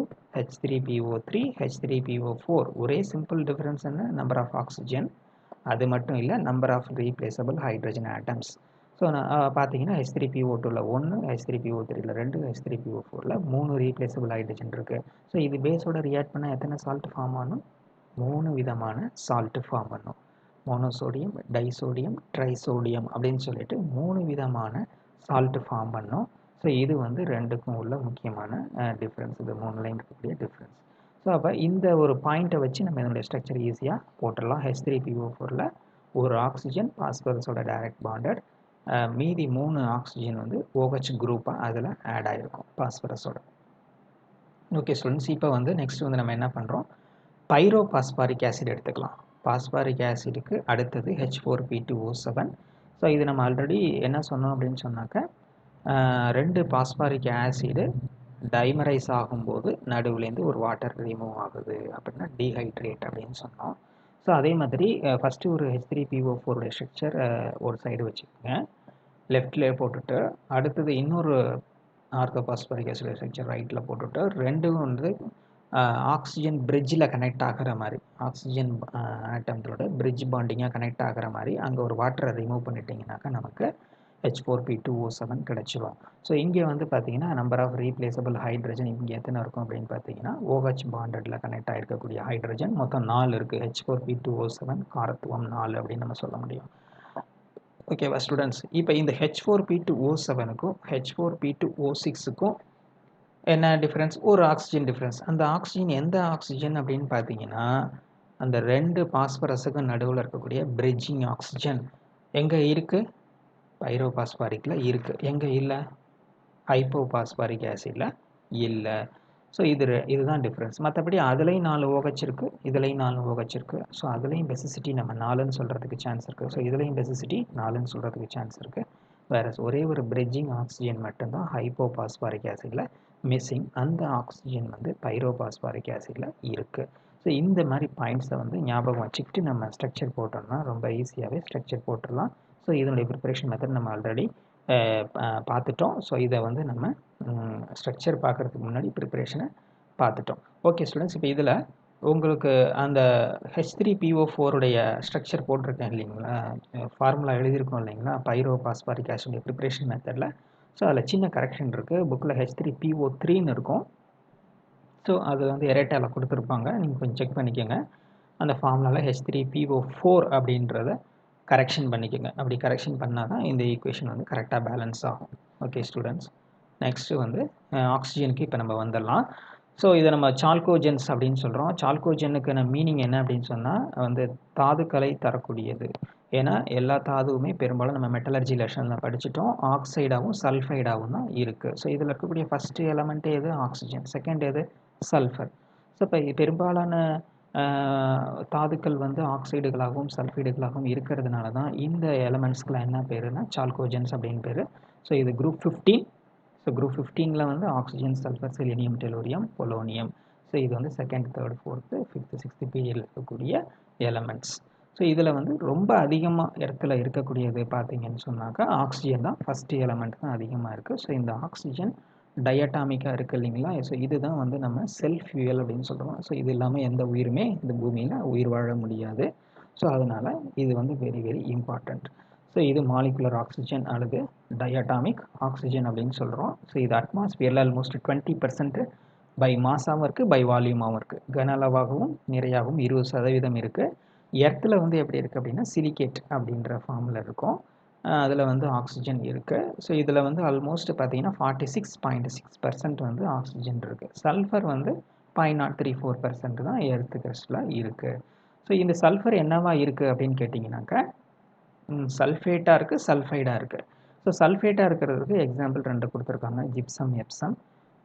H3PO3, H3PO4 ஒரே சிம்பிள் டிஃபரன்ஸ் என்ன? Number of oxygen. அது மட்டும் இல்லை, number of replaceable hydrogen atoms. So பார்த்தீங்கன்னா H3PO2ல 1, H3PO3ல 2, H3PO4ல 3 ரீப்ளேசபிள் ஹைட்ரஜன் இருக்குது. ஸோ இது பேஸோட ரியாக்ட் பண்ணால் எத்தனை சால்ட் ஃபார்ம் ஆகணும்? 3 விதமான சால்ட் ஃபார்ம் பண்ணும். மோனோசோடியம், டைசோடியம், ட்ரைசோடியம் அப்படின்னு சொல்லிட்டு 3 விதமான சால்ட் ஃபார்ம் பண்ணும். ஸோ இது வந்து ரெண்டுக்கும் உள்ள முக்கியமான டிஃப்ரென்ஸ். இது 3 லைன் இருக்கக்கூடிய டிஃப்ரென்ஸ். ஸோ அப்போ இந்த ஒரு பாயிண்ட்டை வச்சு நம்ம இதனுடைய ஸ்ட்ரக்சர் ஈஸியாக போட்டுடலாம். H3PO4ல் ஒரு ஆக்சிஜன் பாஸ்பரஸோட டைரக்ட் பாண்டட், மீதி 3 ஆக்சிஜன் வந்து OH குரூப்பாக அதில் ஆட் ஆகிருக்கும் பாஸ்பரஸோட. ஓகே ஸ்டூடெண்ட்ஸ், இப்போ வந்து நெக்ஸ்ட் வந்து நம்ம என்ன பண்ணுறோம்? பைரோபாஸ்பாரிக் ஆசிட் எடுத்துக்கலாம். பாஸ்பாரிக் ஆசிடுக்கு அடுத்தது H4P2O7. ஸோ இது நம்ம ஆல்ரெடி என்ன சொன்னோம் அப்படின்னு சொன்னாக்க, 2 பாஸ்பாரிக் ஆசிடு டைமரைஸ் ஆகும்போது நடுவுலேருந்து ஒரு வாட்டர் ரிமூவ் ஆகுது அப்படின்னா டீஹைட்ரேட் அப்படின்னு சொன்னோம். ஸோ அதே மாதிரி ஃபஸ்ட்டு ஒரு H3PO4 ஸ்ட்ரக்சர் ஒரு சைடு வச்சுக்கோங்க, லெஃப்ட்லேயே போட்டுட்டு, அடுத்தது இன்னொரு ஆர்த்தோபாஸ்பாரிக் ஆசிட் ஸ்ட்ரக்சர் ரைட்டில் போட்டுட்டு, ரெண்டும் வந்து ஆக்சிஜன் பிரிட்ஜில் கனெக்ட் ஆகிற மாதிரி, ஆக்சிஜன் ஆட்டம்களோட பிரிட்ஜ் பாண்டிங்காக கனெக்ட் ஆகிற மாதிரி அங்கே ஒரு வாட்டரை ரிமூவ் பண்ணிட்டீங்கன்னாக்கா நமக்கு H4P2O7 கிடச்சிரும். ஸோ இங்கே வந்து பார்த்தீங்கன்னா நம்பர் ஆஃப் ரீப்ளேசபிள் ஹைட்ரஜன் இங்கே எத்தனை இருக்கும் அப்படின்னு பார்த்தீங்கன்னா, OH பாண்டடில் கனெக்ட் ஆகிருக்கக்கூடிய ஹைட்ரஜன் மொத்தம் 4 இருக்குது. H4P2O7 காரத்துவம் 4 அப்படின்னு நம்ம சொல்ல முடியும். ஓகேவா ஸ்டூடெண்ட்ஸ்? இப்போ இந்த H4P2O7க்கும் H4P2O6க்கும் என்ன டிஃப்ரென்ஸ்? ஒரு ஆக்சிஜன் டிஃப்ரென்ஸ். அந்த ஆக்சிஜன் எந்த ஆக்சிஜன் அப்படின்னு பார்த்தீங்கன்னா, அந்த 2 பாஸ்பரஸுக்கும் நடுவில் இருக்கக்கூடிய பிரிட்ஜிங் ஆக்சிஜன் எங்கே இருக்குது? பைரோபாஸ்பாரிக்கில் இருக்குது. எங்கே இல்லை? ஹைப்போபாஸ்பாரிக் ஆசிடில் இல்லை. ஸோ இதுதான் டிஃப்ரென்ஸ். மற்றபடி அதுலேயும் 4 OH இருக்குது, இதுலேயும் 4 OH இருக்குது. ஸோ அதுலேயும் பெசிசிட்டி நம்ம 4ன்னு சொல்கிறதுக்கு சான்ஸ் இருக்குது. ஸோ இதுலேயும் பெசிசிட்டி 4ன்னு சொல்கிறதுக்கு சான்ஸ் இருக்குது. வேறு ஒரே ஒரு பிரிட்ஜிங் ஆக்சிஜன் மட்டும்தான் ஹைப்போபாஸ்பாரிக் ஆசிடில் மிஸ்ஸிங். அந்த ஆக்சிஜன் வந்து பைரோபாஸ்பாரிக் ஆசிடில் இருக்குது. ஸோ இந்த மாதிரி பாயிண்ட்ஸை வந்து ஞாபகம் வச்சுக்கிட்டு நம்ம ஸ்ட்ரக்சர் போட்டோம்னா ரொம்ப ஈஸியாகவே ஸ்ட்ரக்சர் போட்டுடலாம். ஸோ இதனுடைய ப்ரிப்பரேஷன் மெத்தட் நம்ம ஆல்ரெடி பார்த்துட்டோம். ஸோ இதை வந்து நம்ம ஸ்ட்ரக்சர் பார்க்குறதுக்கு முன்னாடி ப்ரிப்பரேஷனை பார்த்துட்டோம். ஓகே ஸ்டூடெண்ட்ஸ், இப்போ இதில் உங்களுக்கு அந்த H3PO4உடைய ஸ்ட்ரக்சர் போட்டிருக்கேன் இல்லைங்களா, ஃபார்முலா எழுதியிருக்கோம் இல்லைங்களா, பைரோபாஸ்பாரிக் ஆசிட் ப்ரிப்பரேஷன் மெத்தடில். ஸோ அதில் சின்ன கரெக்ஷன் இருக்குது. புக்கில் H3PO3ன்னு இருக்கும். ஸோ அது வந்து எரேட்டாவில் கொடுத்துருப்பாங்க, நீங்கள் கொஞ்சம் செக் பண்ணிக்கோங்க. அந்த ஃபார்முலாவில் H3PO4 அப்படின்றத கரெக்ஷன் பண்ணிக்கோங்க. அப்படி கரெக்ஷன் பண்ணால் தான் இந்த ஈக்குவேஷன் வந்து கரெக்டாக பேலன்ஸ் ஆகும். ஓகே ஸ்டூடெண்ட்ஸ், நெக்ஸ்ட்டு வந்து ஆக்சிஜனுக்கு இப்போ நம்ம வந்துடலாம். ஸோ இதை நம்ம சால்கோஜென்ஸ் அப்படின்னு சொல்கிறோம். சால்கோஜனுக்கான மீனிங் என்ன அப்படின்னு சொன்னால் வந்து தாதுக்களை தரக்கூடியது. ஏன்னா எல்லா தாதுவுமே பெரும்பாலும் நம்ம மெட்டலர்ஜி லெசனில் படிச்சுட்டோம், ஆக்சைடாகவும் சல்ஃபைடாகவும் தான் இருக்குது. ஸோ இதில் இருக்கக்கூடிய ஃபஸ்ட்டு எலமெண்ட்டே எது? ஆக்சிஜன். செகண்ட் எது? சல்ஃபர். ஸோ இப்போ பெரும்பாலான தாதுக்கள் வந்து ஆக்சைடுகளாகவும் சல்ஃபைடுகளாகவும் இருக்கிறதுனால தான் இந்த எலமெண்ட்ஸ்க்குலாம் என்ன பேருன்னா சால்கோஜன்ஸ் அப்படின்னு பேர். ஸோ இது குரூப் 15. ஸோ குரூப் 15ல் வந்து oxygen, sulphur, selenium, tellurium, polonium. So இது வந்து second, third, fourth, fifth, sixth பீரியடில் இருக்கக்கூடிய எலமெண்ட்ஸ். ஸோ இதில் வந்து ரொம்ப அதிகமாக இடத்துல இருக்கக்கூடியது பார்த்தீங்கன்னு சொன்னாக்கா ஆக்சிஜன் தான். ஃபஸ்ட்டு எலமெண்ட் தான் அதிகமாக இருக்குது. ஸோ இந்த ஆக்சிஜன் டயட்டாமிக்காக இருக்குது இல்லைங்களா. ஸோ இதுதான் வந்து நம்ம செல்ஃப் ஃபியூயல் அப்படின்னு சொல்கிறோம். ஸோ இது இல்லாமல் எந்த உயிருமே இந்த பூமியில் உயிர் வாழ முடியாது. ஸோ அதனால் இது வந்து வெரி வெரி இம்பார்ட்டண்ட். ஸோ இது மாலிகுலர் ஆக்சிஜன் அல்லது டயட்டாமிக் ஆக்சிஜன் அப்படின்னு சொல்கிறோம். ஸோ இது அட்மாஸ்பியரில் ஆல்மோஸ்ட் 20% பை மாஸாகவும் இருக்குது, பை வால்யூமாகவும் இருக்குது. கன அளவாகவும் நிறையாகவும் 20% இருக்குது. எர்த்தில் வந்து எப்படி இருக்குது அப்படின்னா சிலிகேட் அப்படின்ற ஃபார்மில் இருக்கும். அதில் வந்து ஆக்சிஜன் இருக்குது. ஸோ இதில் வந்து ஆல்மோஸ்ட் பார்த்தீங்கன்னா 46.6% வந்து ஆக்சிஜன் இருக்குது. சல்ஃபர் வந்து 0.034% தான் எர்த்து கிரஸ்டில் இருக்குது. ஸோ இந்த சல்ஃபர் என்னவா இருக்குது அப்படின்னு கேட்டிங்கனாக்கா சல்ஃபேட்டாக இருக்குது, சல்ஃபைடாக இருக்குது. ஸோ சல்ஃபேட்டாக இருக்கிறதுக்கு எக்ஸாம்பிள் 2 கொடுத்துருக்காங்க, ஜிப்சம், எப்சம்.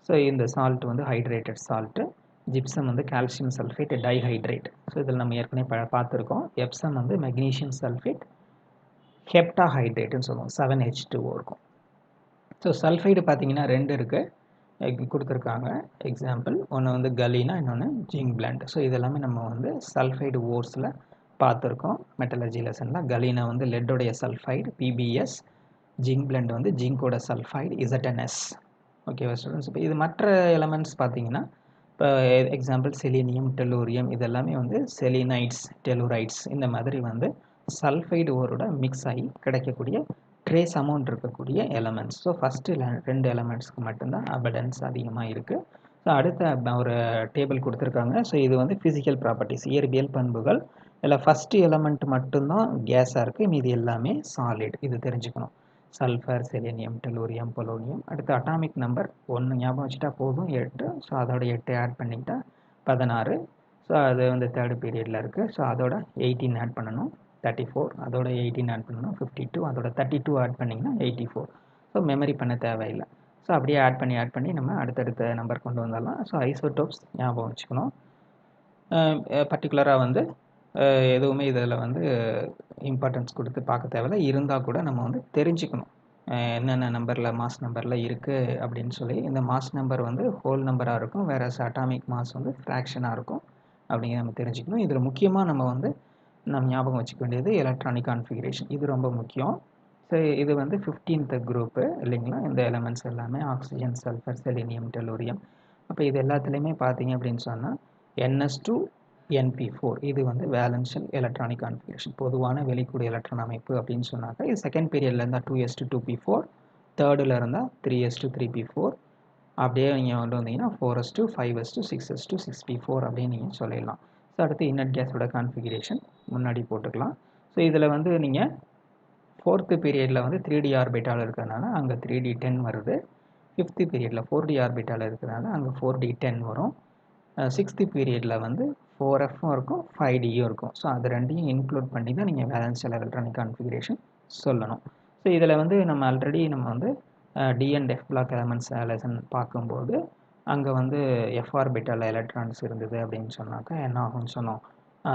ஸோ இந்த சால்ட் வந்து ஹைட்ரேட்டட் சால்ட்டு. ஜிப்சம் வந்து கால்சியம் சல்ஃபேட் டைஹைட்ரேட். ஸோ இதில் நம்ம ஏற்கனவே பார்த்துருக்கோம். எப்சம் வந்து மெக்னீஷியம் சல்ஃபேட் ஹெப்டாஹைட்ரேட்டுன்னு சொல்லுவோம், 7H2O இருக்கும். ஸோ சல்ஃபைடு பார்த்தீங்கன்னா 2 இருக்குது கொடுத்துருக்காங்க எக்ஸாம்பிள். ஒன்று வந்து கலீனா, இன்னொன்று ஜிங்க் பிளண்ட். ஸோ இதெல்லாமே நம்ம வந்து சல்ஃபைடு ஓர்ஸில் பார்த்துருக்கோம் மெட்டலர்ஜி லெசனில். கலீனா வந்து லெட்டோடைய சல்ஃபைடு PbS, ஜிங்க் பிளண்ட் வந்து ஜிங்கோட சல்ஃபைடு ZnS. ஓகேவா ஸ்டூடெண்ட்ஸ்? இப்போ இது மற்ற எலமெண்ட்ஸ் பார்த்தீங்கன்னா, இப்போ எக்ஸாம்பிள் செலினியம், டெல்லூரியம் இதெல்லாமே வந்து செலினைட்ஸ், டெல்லூரைட்ஸ் இந்த மாதிரி வந்து சல்ஃபைடு ஓரோட மிக்ஸ் ஆகி கிடைக்கக்கூடிய ட்ரேஸ் அமௌண்ட் இருக்கக்கூடிய எலமெண்ட்ஸ். ஸோ ஃபஸ்ட்டு 2 எலமெண்ட்ஸ்க்கு மட்டும்தான் அபண்டன்ஸ் அதிகமாக இருக்குது. ஸோ அடுத்த ஒரு டேபிள் கொடுத்துருக்காங்க. ஸோ இது வந்து ஃபிசிக்கல் ப்ராப்பர்ட்டிஸ், இயற்பியல் பண்புகள். இதில் ஃபஸ்ட்டு எலமெண்ட் மட்டும்தான் கேஸாக இருக்குது, மீதி எல்லாமே சாலிட். இது தெரிஞ்சுக்கணும். Sulphur, selenium, tellurium, polonium. அடுத்து அட்டாமிக் நம்பர் 1 ஞாபகம் வச்சுட்டா போதும், 8. ஸோ அதோட 8 ஆட் பண்ணிக்கிட்டா 16. ஸோ அது வந்து தேர்டு பீரியடில் இருக்குது. ஸோ அதோட 18 ஆட் பண்ணணும், 34. அதோட 18 ஆட் பண்ணணும், 52. அதோட 32 ஆட் பண்ணிங்கன்னா 84. ஸோ மெமரி பண்ண தேவையில்லை. ஸோ அப்படியே ஆட் பண்ணி நம்ம அடுத்தடுத்த நம்பர் கொண்டு வந்துடலாம். ஸோ ஐசோடோப்ஸ் ஞாபகம் வச்சுக்கணும். பர்டிகுலராக வந்து எதுவுமே இதில் வந்து இம்பார்ட்டன்ஸ் கொடுத்து பார்க்க தேவையில்லை. இருந்தால் கூட நம்ம வந்து தெரிஞ்சுக்கணும் என்னென்ன நம்பரில் மாஸ் நம்பரில் இருக்குது அப்படின்னு சொல்லி. இந்த மாஸ் நம்பர் வந்து ஹோல் நம்பராக இருக்கும், வேறு அட்டாமிக் மாஸ் வந்து ஃப்ராக்ஷனாக இருக்கும் அப்படிங்கிறத நம்ம தெரிஞ்சுக்கணும். இதில் முக்கியமாக நம்ம வந்து ஞாபகம் வச்சுக்க வேண்டியது எலக்ட்ரானிக் கான்ஃபிகரேஷன். இது ரொம்ப முக்கியம். ஸோ இது வந்து 15th குரூப்பு இல்லைங்களா? இந்த எலமெண்ட்ஸ் எல்லாமே ஆக்சிஜன், சல்ஃபர், செலினியம், டெல்லூரியம். அப்போ இது எல்லாத்துலேயுமே பார்த்தீங்க அப்படின்னு சொன்னால் NS2 NP4 இது வந்து வேலன்ஷியல் எலக்ட்ரானிக் கான்ஃபிகரேஷன், பொதுவான வெளிக்கூடு எலக்ட்ரான் அமைப்பு அப்படின்னு சொன்னாக்கா இது செகண்ட் பீரியடில் இருந்தால் 2s2 2p4, தேர்டில் இருந்தால் 3s2 3p4, அப்படியே நீங்கள் வந்து வந்தீங்கன்னா 4s2 5s2 6s2 6p4 அப்படின்னு நீங்கள் சொல்லிடலாம். ஸோ அடுத்து இன்னட் கேஸோட கான்ஃபிகரேஷன் முன்னாடி போட்டுக்கலாம். ஸோ இதில் வந்து நீங்கள் 4th பீரியடில் வந்து 3d ஆர்பிட்டால் இருக்கிறதுனால அங்கே 3d10 வருது. 5th பீரியடில் 4d ஆர்பிட்டால் இருக்கிறதுனால அங்கே 4d10 வரும். 6th பீரியடில் வந்து 4f இருக்கும், 5dயும் இருக்கும். ஸோ அது ரெண்டையும் இன்க்ளூட் பண்ணி தான் நீங்கள் வேலன்ஷியல் எலக்ட்ரானிக் கான்ஃபிகரேஷன் சொல்லணும். ஸோ இதில் வந்து நம்ம ஆல்ரெடி நம்ம வந்து d and f block elements lesson பார்க்கும்போது அங்கே வந்து எஃப் ஆர்பிட்டால் எலக்ட்ரான்ஸ் இருந்தது அப்படின்னு சொன்னாக்கா என்ன ஆகும்னு சொன்னோம்,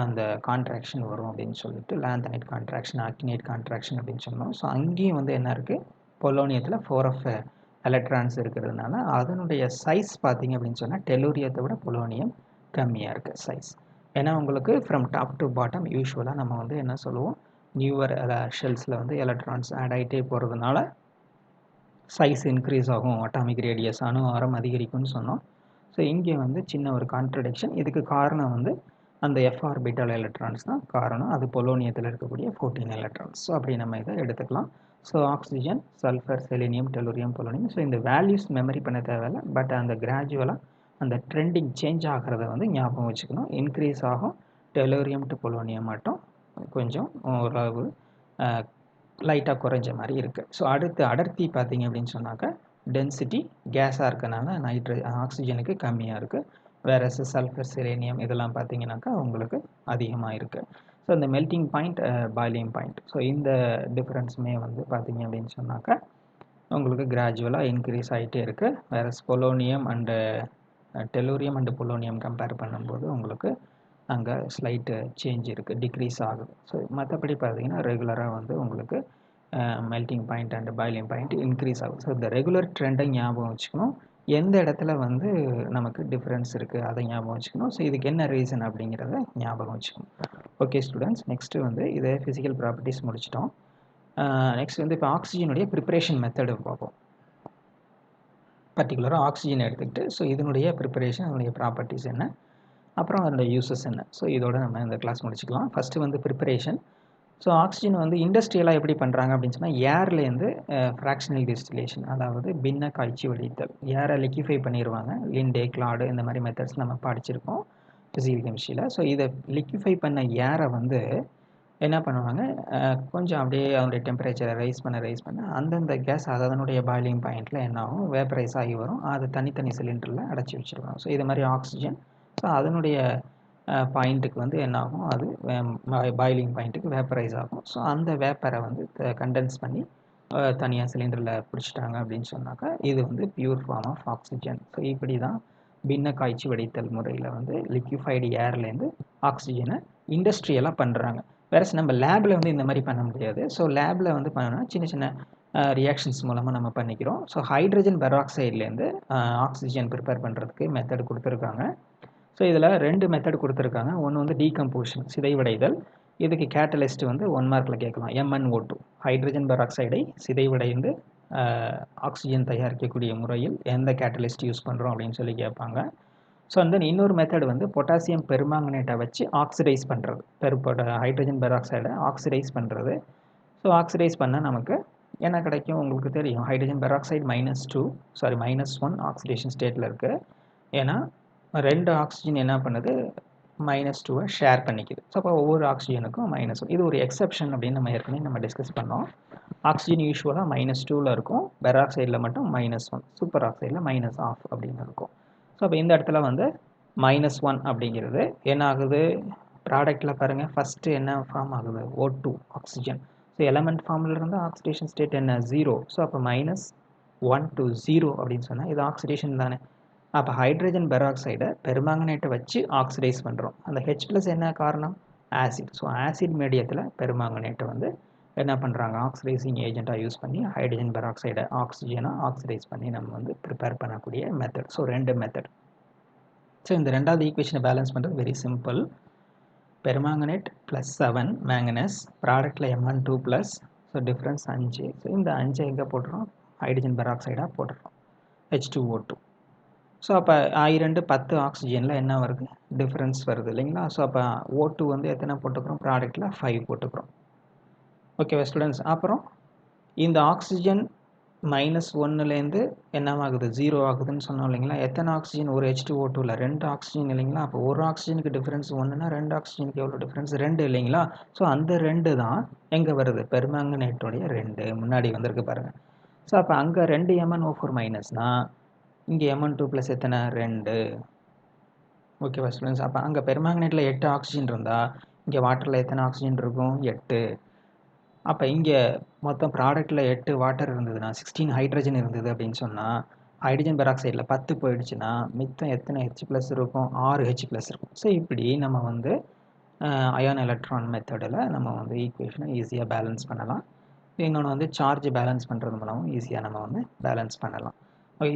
அந்த கான்ட்ராக்ஷன் வரும் அப்படின்னு சொல்லிட்டு லாந்தனைட் கான்ட்ராக்ஷன், ஆக்டினேட் கான்ட்ராக்ஷன் அப்படின்னு சொன்னோம். ஸோ அங்கேயும் வந்து என்ன இருக்குது, பொலோனியத்தில் 4f எலக்ட்ரான்ஸ் இருக்கிறதுனால அதனுடைய சைஸ் பார்த்தீங்க அப்படின்னு சொன்னால் டெல்லூரியத்தை விட பொலோனியம் கம்மியாக இருக்குது சைஸ். ஏன்னா உங்களுக்கு ஃப்ரம் டாப் டு பாட்டம் யூஸ்வலாக நம்ம வந்து என்ன சொல்லுவோம், நியூவர் ஷெல்ஸில் வந்து எலக்ட்ரான்ஸ் ஆட் ஆகிட்டே போகிறதுனால சைஸ் இன்க்ரீஸ் ஆகும், அட்டாமிக் ரேடியஸ் அணு ஆரம் அதிகரிக்கும்னு சொன்னோம். ஸோ இங்கே வந்து சின்ன ஒரு கான்ட்ரடிக்ஷன். இதுக்கு காரணம் வந்து அந்த எஃப் ஆர்பிட்டால் எலக்ட்ரான்ஸ் தான் காரணம். அது பொலோனியத்தில் இருக்கக்கூடிய 14 எலக்ட்ரான்ஸ். ஸோ அப்படி நம்ம இதை எடுத்துக்கலாம். So oxygen, sulphur, selenium, tellurium, polonium. So இந்த வேல்யூஸ் மெமரி பண்ண தேவையில்லை, பட் அந்த கிராஜுவலாக அந்த ட்ரெண்டிங் சேஞ்ச் ஆகிறத வந்து ஞாபகம் வச்சுக்கணும். இன்க்ரீஸ் ஆகும், டெல்லூரியம் டு பொலோனியம் மட்டும் கொஞ்சம் ஓரளவு லைட்டாக குறைஞ்ச மாதிரி இருக்குது. ஸோ அடுத்து அடர்த்தி பார்த்தீங்க அப்படின்னு சொன்னாக்கா டென்சிட்டி கேஸாக இருக்கனால ஆக்சிஜனுக்கு கம்மியாக இருக்குது. வேறு சல்ஃபர், செலேனியம் இதெல்லாம் பார்த்தீங்கன்னாக்கா உங்களுக்கு அதிகமாக இருக்குது. ஸோ இந்த melting point, boiling point, so இந்த டிஃப்ரென்ஸுமே வந்து பார்த்தீங்க அப்படின்னு சொன்னாக்கா உங்களுக்கு கிராஜுவலாக இன்க்ரீஸ் ஆகிட்டே இருக்குது. வேறு polonium and tellurium and polonium compare பண்ணும்போது உங்களுக்கு அங்கே ஸ்லைட்டு சேஞ்ச் இருக்குது, டிக்ரீஸ் ஆகுது. ஸோ மற்றபடி பார்த்தீங்கன்னா ரெகுலராக வந்து உங்களுக்கு melting point and boiling point increase ஆகும். ஸோ இந்த ரெகுலர் ட்ரெண்டை ஞாபகம் வச்சுக்கணும். எந்த இடத்துல வந்து நமக்கு டிஃப்ரென்ஸ் இருக்குது அதை ஞாபகம் வச்சுக்கணும். ஸோ இதுக்கு என்ன ரீசன் அப்படிங்கிறத ஞாபகம் வச்சுக்கணும். ஓகே ஸ்டூடெண்ட்ஸ், நெக்ஸ்ட்டு வந்து இதை ஃபிசிக்கல் ப்ராப்பர்ட்டிஸ் முடிச்சிட்டோம். நெக்ஸ்ட் வந்து இப்போ ஆக்சிஜனுடைய ப்ரிப்பரேஷன் மெத்தடு பார்ப்போம். பர்டிகுலராக ஆக்சிஜன் எடுத்துக்கிட்டு ஸோ இதனுடைய ப்ரிப்பரேஷன், அதனுடைய ப்ராப்பர்ட்டிஸ் என்ன, அப்புறம் அதனுடைய யூசஸ் என்ன. ஸோ இதோட நம்ம இந்த கிளாஸ் முடிச்சுக்கலாம். ஃபஸ்ட்டு வந்து ப்ரிப்பரேஷன். ஸோ ஆக்சிஜன் வந்து இண்டஸ்ட்ரியலாக எப்படி பண்ணுறாங்க அப்படின்னு சொன்னால் ஏர்லேருந்து ஃப்ராக்ஷனல் டிஸ்டிலேஷன், அதாவது பின்ன காய்ச்சி வடித்தல். ஏரை லிக்யூஃபை பண்ணிடுவாங்க. லிண்டே, கிளாடு இந்த மாதிரி மெத்தட்ஸ் நம்ம படிச்சிருக்கோம் ஃபிசிக்கல் கெமிஸ்ட்ரியில். ஸோ இதை லிக்யூஃபை பண்ண ஏரை வந்து என்ன பண்ணுவாங்க, கொஞ்சம் அப்படியே அதனுடைய டெம்பரேச்சரை ரைஸ் பண்ண அந்தந்த கேஸ் அதனுடைய பாய்லிங் பாயிண்டில் என்ன ஆகும், வேப்பரைஸ் ஆகி வரும். அது தனித்தனி சிலிண்டரில் அடைச்சி வச்சுருவாங்க. ஸோ இது மாதிரி ஆக்சிஜன் ஸோ அதனுடைய பாயிண்ட்டுக்கு வந்து என்ன ஆகும், அது பாய்லிங் பாயிண்ட்டுக்கு வேப்பரைஸ் ஆகும். ஸோ அந்த வேப்பரை வந்து கண்டென்ஸ் பண்ணி தனியாக சிலிண்டரில் பிடிச்சிட்டாங்க அப்படின்னு சொன்னாக்கா இது வந்து pure form of oxygen. So இப்படி தான் பின்ன காய்ச்சி வடித்தல் முறையில் வந்து லிக்யூஃபைடு ஏர்லேருந்து ஆக்சிஜனை இண்டஸ்ட்ரியலாக பண்ணுறாங்க. வேறு நம்ம லேபில் வந்து இந்த மாதிரி பண்ண முடியாது. ஸோ லேபில் வந்து பண்ணணும்னா சின்ன சின்ன ரியாக்ஷன்ஸ் மூலமாக நம்ம பண்ணிக்கிறோம். ஸோ ஹைட்ரஜன் பெராக்சைட்லேருந்து ஆக்சிஜன் ப்ரிப்பேர் பண்ணுறதுக்கு மெத்தட் கொடுத்துருக்காங்க. ஸோ இதில் 2 மெத்தட் கொடுத்துருக்காங்க. ஒன்று வந்து டீகம்போசிஷன், சிதைவடைதல். இதுக்கு கேட்டலிஸ்ட் வந்து 1 மார்க்கில் கேட்கலாம், MnO2. ஹைட்ரஜன் பெராக்சைடை சிதைவடைந்து ஆக்சிஜன் தயாரிக்கக்கூடிய முறையில் எந்த கேட்டலிஸ்ட் யூஸ் பண்ணுறோம் அப்படின்னு சொல்லி கேட்பாங்க. ஸோ தென் இன்னொரு மெத்தட் வந்து பொட்டாசியம் பெர்மாங்கனேட்டை வச்சு ஆக்சிடைஸ் பண்ணுறது, ஹைட்ரஜன் பெராக்சைடை ஆக்சிடைஸ் பண்ணுறது. ஸோ ஆக்சிடைஸ் பண்ணால் நமக்கு என்ன கிடைக்கும் உங்களுக்கு தெரியும். ஹைட்ரஜன் பெராக்சைடு -1 ஆக்சிடேஷன் ஸ்டேட்டில் இருக்குது. ஏன்னா 2 ஆக்சிஜன் என்ன பண்ணுது, -2 ஷேர் பண்ணிக்குது. ஸோ அப்போ ஒவ்வொரு ஆக்சிஜனுக்கும் -1. இது ஒரு எக்ஸப்ஷன் அப்படின்னு நம்ம ஏற்கனவே டிஸ்கஸ் பண்ணோம். ஆக்சிஜன் யூஸ்வலாக -2ல் இருக்கும், பெராக்சைடில் மட்டும் -1, சூப்பர் ஆக்சைடில் -1/2 அப்படின்னு இருக்கும். ஸோ அப்போ இந்த இடத்துல வந்து -1 அப்படிங்கிறது என்ன ஆகுது, ப்ராடக்டில் பாருங்கள் ஃபஸ்ட்டு என்ன ஃபார்ம் ஆகுது, O2 ஆக்சிஜன். ஸோ எலமெண்ட் ஃபார்மில் இருந்து ஆக்சிடேஷன் ஸ்டேட் என்ன 0. ஸோ அப்போ -1 to 0 அப்படின்னு சொன்னால் இது ஆக்சிடேஷன் தானே. அப்போ ஹைட்ரஜன் பெராக்சைடை பெர்மாங்கனேட்டை வச்சு ஆக்சிடைஸ் பண்ணுறோம். அந்த H+ என்ன காரணம், ஆசிட். ஸோ ஆசிட் மீடியத்தில் பெர்மாங்கனேட்டை வந்து என்ன பண்ணுறாங்க, ஆக்சிடைசிங் ஏஜெண்ட்டாக யூஸ் பண்ணி ஹைட்ரஜன் பெராக்சைடை ஆக்சிஜனாக ஆக்சிடைஸ் பண்ணி நம்ம வந்து ப்ரிப்பேர் பண்ணக்கூடிய மெத்தட். So 2 method. ஸோ இந்த ரெண்டாவது ஈக்குவேஷனை பேலன்ஸ் பண்ணுறது வெரி சிம்பிள். பெர்மாங்கனேட் +7 மேங்கனஸ், ப்ராடக்டில் Mn2+, ஸோ டிஃப்ரென்ஸ் 5. ஸோ இந்த 5 எங்கே போட்டுறோம், ஹைட்ரஜன் பெராக்சைடாக போட்டுறோம், H2O2. ஸோ அப்போ 10 ஆக்சிஜனில் என்ன வருது, டிஃப்ரென்ஸ் வருது இல்லைங்களா. ஸோ அப்போ O2 வந்து எத்தனை போட்டுக்கிறோம், ப்ராடக்டில் 5 போட்டுக்கிறோம். ஓகேவா ஸ்டூடெண்ட்ஸ். அப்புறம் இந்த ஆக்சிஜன் -1லேருந்து என்னவாகுது, 0 ஆகுதுன்னு சொன்னோம் இல்லைங்களா. எத்தனை ஆக்சிஜன், ஒரு H2O2வில் 2 ஆக்சிஜன் இல்லைங்களா. அப்போ ஒரு ஆக்சிஜனுக்கு டிஃப்ரென்ஸ் 1னா 2 ஆக்சிஜனுக்கு எவ்வளோ டிஃப்ரென்ஸ், 2 இல்லைங்களா. ஸோ அந்த 2 தான் எங்கே வருது, பெர்மாங்கனேட்டோடைய 2 முன்னாடி வந்திருக்கு பாருங்கள். ஸோ அப்போ அங்கே 2 MnO4- இங்கே Mn2+ எத்தனை, 2. ஓகேவா ஸ்டூடெண்ட்ஸ். அப்போ அங்கே பெர்மாங்கனேட்டில் 8 ஆக்சிஜன் இருந்தால் இங்கே வாட்டரில் எத்தனை ஆக்சிஜன் இருக்கும், 8. அப்போ இங்கே மொத்தம் ப்ராடக்டில் 8 வாட்டர் இருந்ததுன்னா 16 ஹைட்ரஜன் இருந்தது அப்படின்னு சொன்னால் ஹைட்ரஜன் பெராக்சைடில் 10 போயிடுச்சுன்னா மித்தம் எத்தனை H+ இருக்கும், 6 H+ இருக்கும். ஸோ இப்படி நம்ம வந்து அயான் எலக்ட்ரான் மெத்தடில் நம்ம வந்து ஈக்குவேஷனை ஈஸியாக பேலன்ஸ் பண்ணலாம். இன்னொன்று வந்து சார்ஜ் பேலன்ஸ் பண்ணுறது மூலமும் ஈஸியாக நம்ம வந்து பேலன்ஸ் பண்ணலாம்.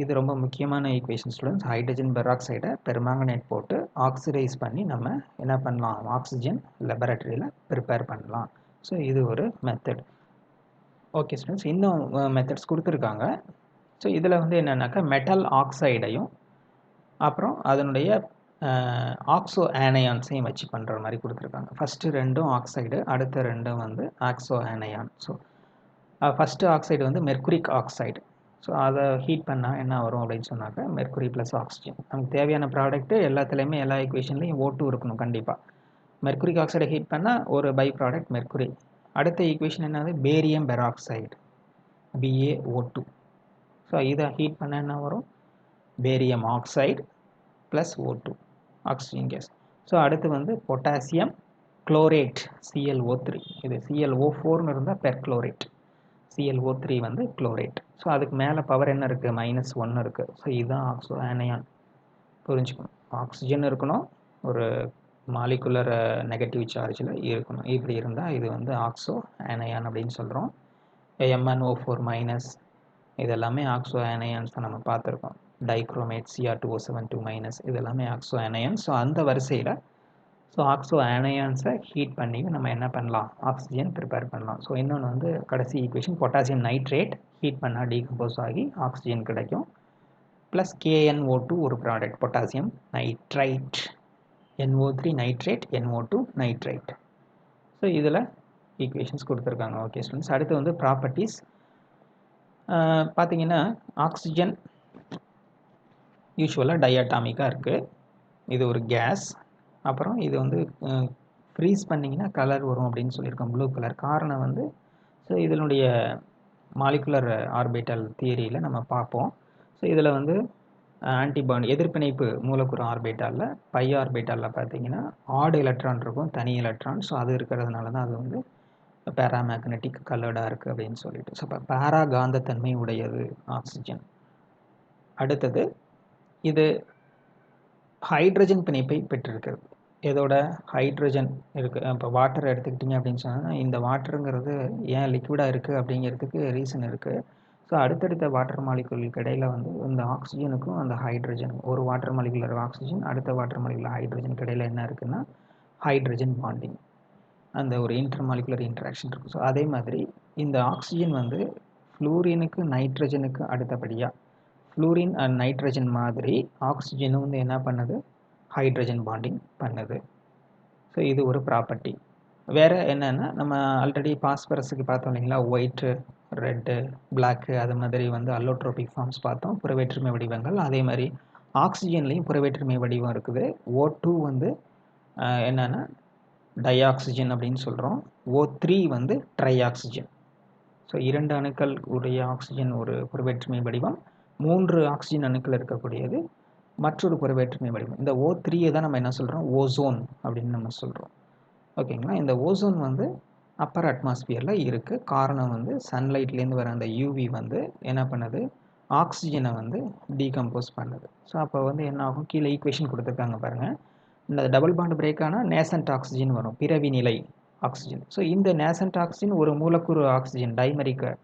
இது ரொம்ப முக்கியமான ஈக்குவேஷன் ஸ்டூடெண்ட்ஸ். ஹைட்ரஜன் பெராக்சைடை பெர்மாங்கனேட் போட்டு ஆக்சிடைஸ் பண்ணி நம்ம என்ன பண்ணலாம், ஆக்சிஜன் லெபரட்டரியில் ப்ரிப்பேர் பண்ணலாம். ஸோ இது ஒரு மெத்தட். ஓகே ஸ்டூடெண்ட்ஸ், இன்னும் மெத்தட்ஸ் கொடுத்துருக்காங்க. ஸோ இதில் வந்து என்னென்னாக்கா மெட்டல் ஆக்சைடையும் அப்புறம் அதனுடைய ஆக்சோ ஆனையான்ஸையும் வச்சு பண்ணுற மாதிரி கொடுத்துருக்காங்க. ஃபஸ்ட்டு 2ம் ஆக்சைடு, அடுத்த 2ம் வந்து ஆக்சோ ஆனையான். ஸோ ஃபஸ்ட்டு ஆக்சைடு வந்து மெர்குரிக் ஆக்சைடு. ஸோ அதை ஹீட் பண்ணால் என்ன வரும் அப்படின்னு சொன்னாக்க மெர்குரி + ஆக்சிஜன். நமக்கு தேவையான ப்ராடக்ட்டு எல்லாத்துலேயுமே எல்லா ஈக்குவேஷன்லையும் O2 இருக்கணும் கண்டிப்பாக. மெர்குரிக் ஆக்சைடை ஹீட் பண்ணால் ஒரு பை ப்ராடக்ட் மெர்குரி. அடுத்த ஈக்குவேஷன் என்னது, பேரியம் பெராக்சைடு, BaO2. ஸோ இதை ஹீட் பண்ணால் என்ன வரும், barium oxide + O2 oxygen case. So அடுத்து வந்து பொட்டாசியம் குளோரேட், ClO3. இது ClO4ன்னு இருந்தால் பெர்க்ளோரேட், ClO3 வந்து குளோரேட். ஸோ அதுக்கு மேலே பவர் என்ன இருக்குது, -1 இருக்குது. ஸோ இதுதான் ஆக்சோ ஆனையான். புரிஞ்சுக்கணும், ஆக்சிஜன் இருக்கணும், ஒரு மாலிகுலர் நெகட்டிவ் சார்ஜில் இருக்கணும். இப்படி இருந்தால் இது வந்து ஆக்சோ ஆனையான் அப்படின்னு சொல்கிறோம். MnO4- இதெல்லாமே ஆக்சோ ஆனையான்ஸ் தான் நம்ம பார்த்துருக்கோம். டைக்ரோமேட் Cr2O7 2- இதெல்லாமே ஆக்சோ ஆனையான்ஸ். ஸோ அந்த வரிசையில் ஸோ ஆக்சோ ஆனையான்ஸை ஹீட் பண்ணி நம்ம என்ன பண்ணலாம், ஆக்சிஜன் ப்ரிப்பேர் பண்ணலாம். ஸோ இன்னொன்று வந்து கடைசி ஈக்குவேஷன் பொட்டாசியம் நைட்ரேட் ஹீட் பண்ணால் டீகம்போஸ் ஆகி ஆக்சிஜன் கிடைக்கும். ப்ளஸ் KNO2 ஒரு product, potassium nitrite, NO3 nitrate, NO2 nitrite. So இதில் ஈக்குவேஷன்ஸ் கொடுத்துருக்காங்க. Okay students. அடுத்து வந்து ப்ராப்பர்ட்டிஸ் பார்த்தீங்கன்னா, ஆக்சிஜன் யூஸ்வலாக டைஅட்டாமிக்காக இருக்குது. இது ஒரு கேஸ். அப்புறம் இது வந்து ஃப்ரீஸ் பண்ணிங்கன்னா கலர் வரும் அப்படின்னு சொல்லியிருக்கோம், ப்ளூ கலர். காரணம் வந்து ஸோ இதனுடைய மாலிகுலர் ஆர்பிட்டல் தியரியில் நம்ம பார்ப்போம். ஸோ இதில் வந்து ஆன்டிபாண்ட் எதிர்ப்பிணைப்பு மூலக்கூறு ஆர்பிட்டாலில் பை ஆர்பிட்டாலில் பார்த்தீங்கன்னா ஆடு எலக்ட்ரான் இருக்கும், தனி எலக்ட்ரான். ஸோ அது இருக்கிறதுனால தான் அது வந்து பேராமேக்னெட்டிக் கலர்டாக இருக்குது அப்படின்னு சொல்லிட்டு. ஸோ இப்போ பேராகாந்தத்தன்மை உடையது ஆக்சிஜன். அடுத்தது இது ஹைட்ரஜன் பிணைப்பை பெற்றிருக்கிறது. இதோட ஹைட்ரஜன் இருக்குது. இப்போ வாட்டர் எடுத்துக்கிட்டிங்க அப்படின்னு சொன்னால் இந்த வாட்டருங்கிறது ஏன் லிக்விடாக இருக்குது அப்படிங்கிறதுக்கு ரீசன் இருக்குது. ஸோ அடுத்தடுத்த வாட்டர் மாலிகுலுக்கு இடையில் வந்து இந்த ஆக்சிஜனுக்கும் அந்த ஹைட்ரஜனுக்கும், ஒரு வாட்டர் மாலிகுலர் ஆக்சிஜன் அடுத்த வாட்டர் மாலிகுலர் ஹைட்ரஜனுக்கு இடையில் என்ன இருக்குன்னா ஹைட்ரஜன் பாண்டிங், அந்த ஒரு இன்டர் மாலிகுலர் இன்ட்ராக்ஷன் இருக்குது. ஸோ அதே மாதிரி இந்த ஆக்சிஜன் வந்து ஃப்ளூரினுக்கு நைட்ரஜனுக்கு அடுத்தபடியாக ஃப்ளூரின் அண்ட் நைட்ரஜன் மாதிரி ஆக்சிஜனும் வந்து என்ன பண்ணுது, ஹைட்ரஜன் பாண்டிங் பண்ணுது. ஸோ இது ஒரு ப்ராப்பர்ட்டி. வேறு என்னென்னா, நம்ம ஆல்ரெடி பாஸ்பரஸுக்கு பார்த்தோம் இல்லைங்களா, ஒயிட்டு, ரெட்டு, பிளாக்கு, அது மாதிரி வந்து அல்லோட்ரோபிக் ஃபார்ம்ஸ் பார்த்தோம், புறவேற்றுமை வடிவங்கள். அதே மாதிரி ஆக்சிஜன்லேயும் புறவேற்றுமை வடிவம் இருக்குது. O2 வந்து என்னென்னா டைஆக்சிஜன் அப்படின்னு சொல்கிறோம். O3 வந்து ட்ரைஆக்சிஜன். ஸோ 2 அணுக்கள் உடைய ஆக்சிஜன் ஒரு புறவேற்றுமை வடிவம், 3 ஆக்சிஜன் அணுக்கள் இருக்கக்கூடியது மற்றொரு புறவேற்றுமை வடிவம். இந்த O3 தான் நம்ம என்ன சொல்கிறோம், ஓசோன் அப்படின்னு நம்ம சொல்கிறோம். ஓகேங்களா. இந்த ஓசோன் வந்து அப்பர் அட்மாஸ்பியரில் இருக்குது. காரணம் வந்து சன்லைட்லேருந்து வர அந்த யூவி வந்து என்ன பண்ணுது, ஆக்சிஜனை வந்து டீகம்போஸ் பண்ணுது. ஸோ அப்போ வந்து என்ன ஆகும், கீழே ஈக்குவேஷன் கொடுத்துருக்காங்க பாருங்கள். இந்த டபுள் பாண்ட் பிரேக் ஆனால் நேசன்ட் ஆக்சிஜன் வரும், பிறவி நிலை ஆக்சிஜன். ஸோ இந்த நேசன்ட் ஆக்சிஜன் ஒரு மூலக்கூறு ஆக்சிஜன் டைமரிக்க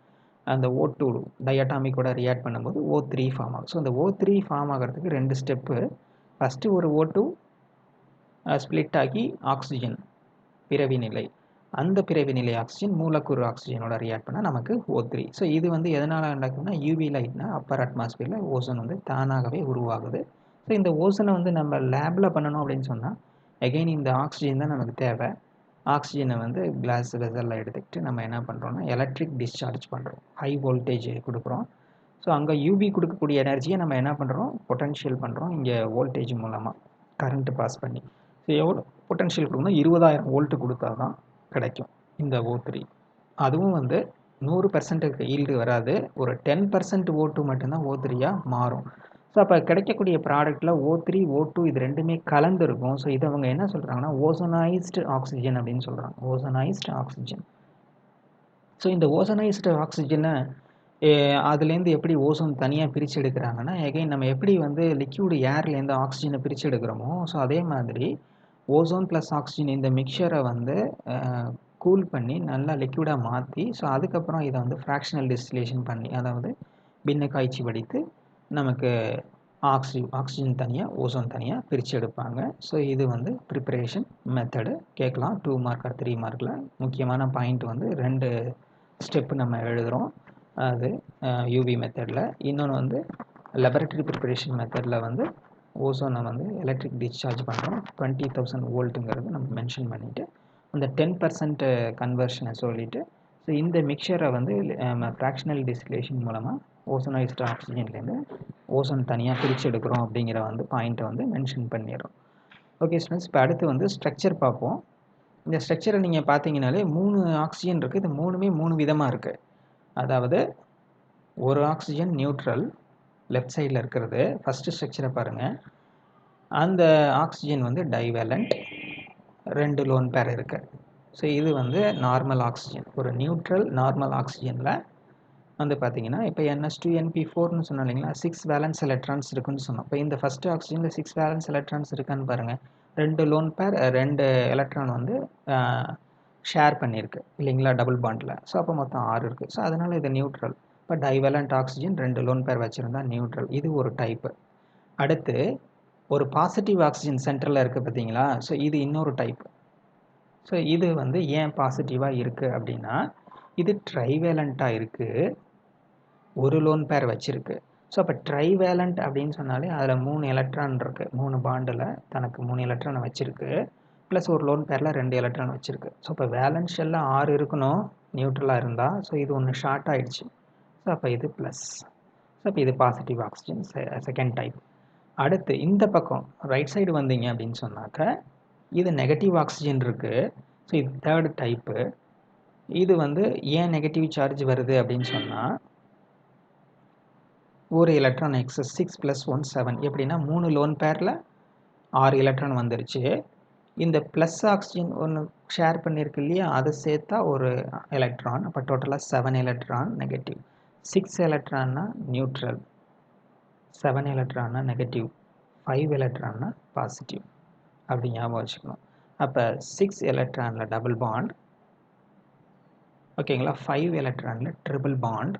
அந்த O2 டைஅட்டாமிக்கோட ரியாக்ட் பண்ணும்போது O3 ஃபார்ம் ஆகும். ஸோ அந்த O3 ஃபார்ம் ஆகிறதுக்கு 2 ஸ்டெப்பு. ஃபஸ்ட்டு ஒரு O2 ஸ்ப்ளிட் ஆகி ஆக்சிஜன் பிறவி நிலை, அந்த பிறவி நிலை ஆக்சிஜன் மூலக்கூறு ஆக்சிஜனோட ரியாக்ட் பண்ணால் நமக்கு O3. ஸோ இது வந்து எதனால் நடக்குதுன்னா, யூவி லைட்னா அப்பர் அட்மாஸ்பியரில் ஓசோன் வந்து தானாகவே உருவாகுது. ஸோ இந்த ஓசோனை வந்து நம்ம லேபில் பண்ணணும் அப்படின்னு சொன்னால் எகெயின் இந்த ஆக்சிஜன் தான் நமக்கு தேவை. ஆக்சிஜனை வந்து கிளாஸ் வெசலில் எடுத்துக்கிட்டு நம்ம என்ன பண்ணுறோம்னா எலக்ட்ரிக் டிஸ்சார்ஜ் பண்ணுறோம், ஹை வோல்டேஜ் கொடுக்குறோம். ஸோ அங்கே யூவி கொடுக்கக்கூடிய எனர்ஜியை நம்ம என்ன பண்ணுறோம், பொட்டன்ஷியல் பண்ணுறோம் இங்கே வோல்டேஜ் மூலமாக கரண்ட்டு பாஸ் பண்ணி. ஸோ எவ்வளோ பொட்டன்ஷியல் கொடுக்கணும், 20,000 வோல்ட்டு கொடுத்தா தான் கிடைக்கும் இந்த O3. அதுவும் வந்து 100% ஈல்டு வராது, ஒரு 10% O2 மட்டும்தான் O3யாக மாறும். ஸோ அப்போ கிடைக்கக்கூடிய ப்ராடக்ட்டில் O3, O2 இது ரெண்டுமே கலந்துருக்கும். ஸோ இதை அவங்க என்ன சொல்கிறாங்கன்னா ஓசோனைஸ்டு ஆக்சிஜன் அப்படின்னு சொல்கிறாங்க, ஓசோனைஸ்டு ஆக்சிஜன். ஸோ இந்த ஓசோனைஸ்டு ஆக்சிஜனை அதுலேருந்து எப்படி ஓசோன் தனியாக பிரித்து எடுக்கிறாங்கன்னா, எகைன் நம்ம எப்படி வந்து லிக்யூடு ஏர்லேருந்து ஆக்சிஜனை பிரித்து எடுக்கிறோமோ, ஸோ அதே மாதிரி ஓசோன் ப்ளஸ் ஆக்சிஜன் இந்த மிக்சரை வந்து கூல் பண்ணி நல்லா லிக்யூடாக மாற்றி, ஸோ அதுக்கப்புறம் இதை வந்து ஃப்ராக்ஷனல் டிஸ்டிலேஷன் பண்ணி, அதாவது பின்ன காய்ச்சி வடித்து நமக்கு ஆக்சிஜன் தனியாக ஓசோன் தனியாக பிரித்து எடுப்பாங்க. ஸோ இது வந்து ப்ரிப்பரேஷன் மெத்தடு. கேட்கலாம் 2 மார்க் ஆர் 3 மார்க்கில். முக்கியமான பாயிண்ட் வந்து 2 ஸ்டெப்பு நம்ம எழுதுகிறோம், அது யூவி மெத்தடில். இன்னொன்று வந்து லெபரட்டரி ப்ரிப்பரேஷன் மெத்தடில் வந்து ஓசோனை வந்து எலக்ட்ரிக் டிஸ்சார்ஜ் பண்ணுறோம், 20,000 வோல்ட்டுங்கிறது நம்ம மென்ஷன் பண்ணிவிட்டு அந்த 10% கன்வர்ஷனை சொல்லிவிட்டு, ஸோ இந்த மிக்சரை வந்து ஃப்ராக்ஷனல் டிஸ்டிலேஷன் மூலமாக ஓசோனைஸ்டு ஆக்சிஜன்லேருந்து ஓசோன் தனியாக பிரித்து எடுக்கிறோம் அப்படிங்கிற வந்து பாயிண்ட்டை வந்து மென்ஷன் பண்ணிடுறோம். ஓகே ஸ்டூடெண்ட்ஸ், இப்போ அடுத்து வந்து ஸ்ட்ரக்சர் பார்ப்போம். இந்த ஸ்ட்ரக்சரை நீங்கள் பார்த்தீங்கனாலே 3 ஆக்சிஜன் இருக்குது. இது 3மே 3 விதமாக இருக்குது. அதாவது ஒரு ஆக்சிஜன் நியூட்ரல் லெஃப்ட் சைடில் இருக்கிறது. ஃபஸ்ட்டு ஸ்ட்ரக்சரை பாருங்கள். அந்த ஆக்சிஜன் வந்து டைவேலண்ட், 2 லோன் பேர் இருக்குது. ஸோ இது வந்து நார்மல் ஆக்சிஜன், ஒரு நியூட்ரல் நார்மல் ஆக்சிஜனில் வந்து பார்த்தீங்கன்னா இப்போ NH2 NP4ன்னு சொன்னோம் இல்லைங்களா, 6 வேலன்ஸ் எலக்ட்ரான்ஸ் இருக்குன்னு சொன்னோம். இப்போ இந்த ஃபஸ்ட்டு ஆக்சிஜனில் 6 வேலன்ஸ் எலக்ட்ரான்ஸ் இருக்கான்னு பாருங்கள். 2 லோன் பேர் 2 எலக்ட்ரான் வந்து ஷேர் பண்ணியிருக்கு இல்லைங்களா டபுள் பாண்டில். ஸோ அப்போ மொத்தம் 6 இருக்குது. ஸோ அதனால் இது நியூட்ரல். இப்போ டைவேலண்ட் ஆக்சிஜன் 2 லோன் பேர் வச்சுருந்தா நியூட்ரல். இது ஒரு டைப்பு. அடுத்து ஒரு பாசிட்டிவ் ஆக்சிஜன் சென்டரில் இருக்குது பார்த்தீங்களா, ஸோ இது இன்னொரு டைப். ஸோ இது வந்து ஏன் பாசிட்டிவாக இருக்குது அப்படின்னா, இது ட்ரைவேலண்ட்டாக இருக்குது, ஒரு லோன் பேர் வச்சுருக்கு. ஸோ அப்போ ட்ரைவேலண்ட் அப்படின்னு சொன்னாலே அதில் 3 எலக்ட்ரான் இருக்குது, 3 பாண்டில் தனக்கு 3 எலக்ட்ரானை வச்சுருக்கு, ப்ளஸ் ஒரு லோன் பேரில் 2 எலக்ட்ரான் வச்சுருக்கு. ஸோ இப்போ வேலன்ஸ் எல்லாம் 6 இருக்கணும் நியூட்ரலாக இருந்தால். ஸோ இது ஒன்று ஷார்ட் ஆகிடுச்சு. ஸோ அப்போ இது ப்ளஸ். ஸோ அப்போ இது பாசிட்டிவ் ஆக்சிஜன் செகண்ட் டைப். அடுத்து இந்த பக்கம் ரைட் சைடு வந்தீங்க அப்படின்னு சொன்னாக்க இது நெகட்டிவ் ஆக்சிஜன் இருக்குது. ஸோ இது தேர்டு டைப்பு. இது வந்து ஏன் நெகட்டிவ் சார்ஜ் வருது அப்படின்னு சொன்னால், ஒரு எலக்ட்ரான் எக்ஸஸ் 6 + 1 7. எப்படின்னா 3 லோன் பேரில் 6 எலக்ட்ரான் வந்துருச்சு. இந்த ப்ளஸ் ஆக்சிஜன் ஒன்று ஷேர் பண்ணியிருக்கு இல்லையா, அதை சேர்த்தா ஒரு எலக்ட்ரான். அப்போ டோட்டலாக 7 எலக்ட்ரான் நெகட்டிவ். 6 எலக்ட்ரான்னா நியூட்ரல், 7 எலக்ட்ரான்னா நெகட்டிவ், 5 எலக்ட்ரான்னா பாசிட்டிவ். அப்படி ஞாபகம் வச்சுக்கணும். அப்போ 6 எலக்ட்ரானில் டபுள் பாண்ட், ஓகேங்களா. 5 எலக்ட்ரானில் triple bond.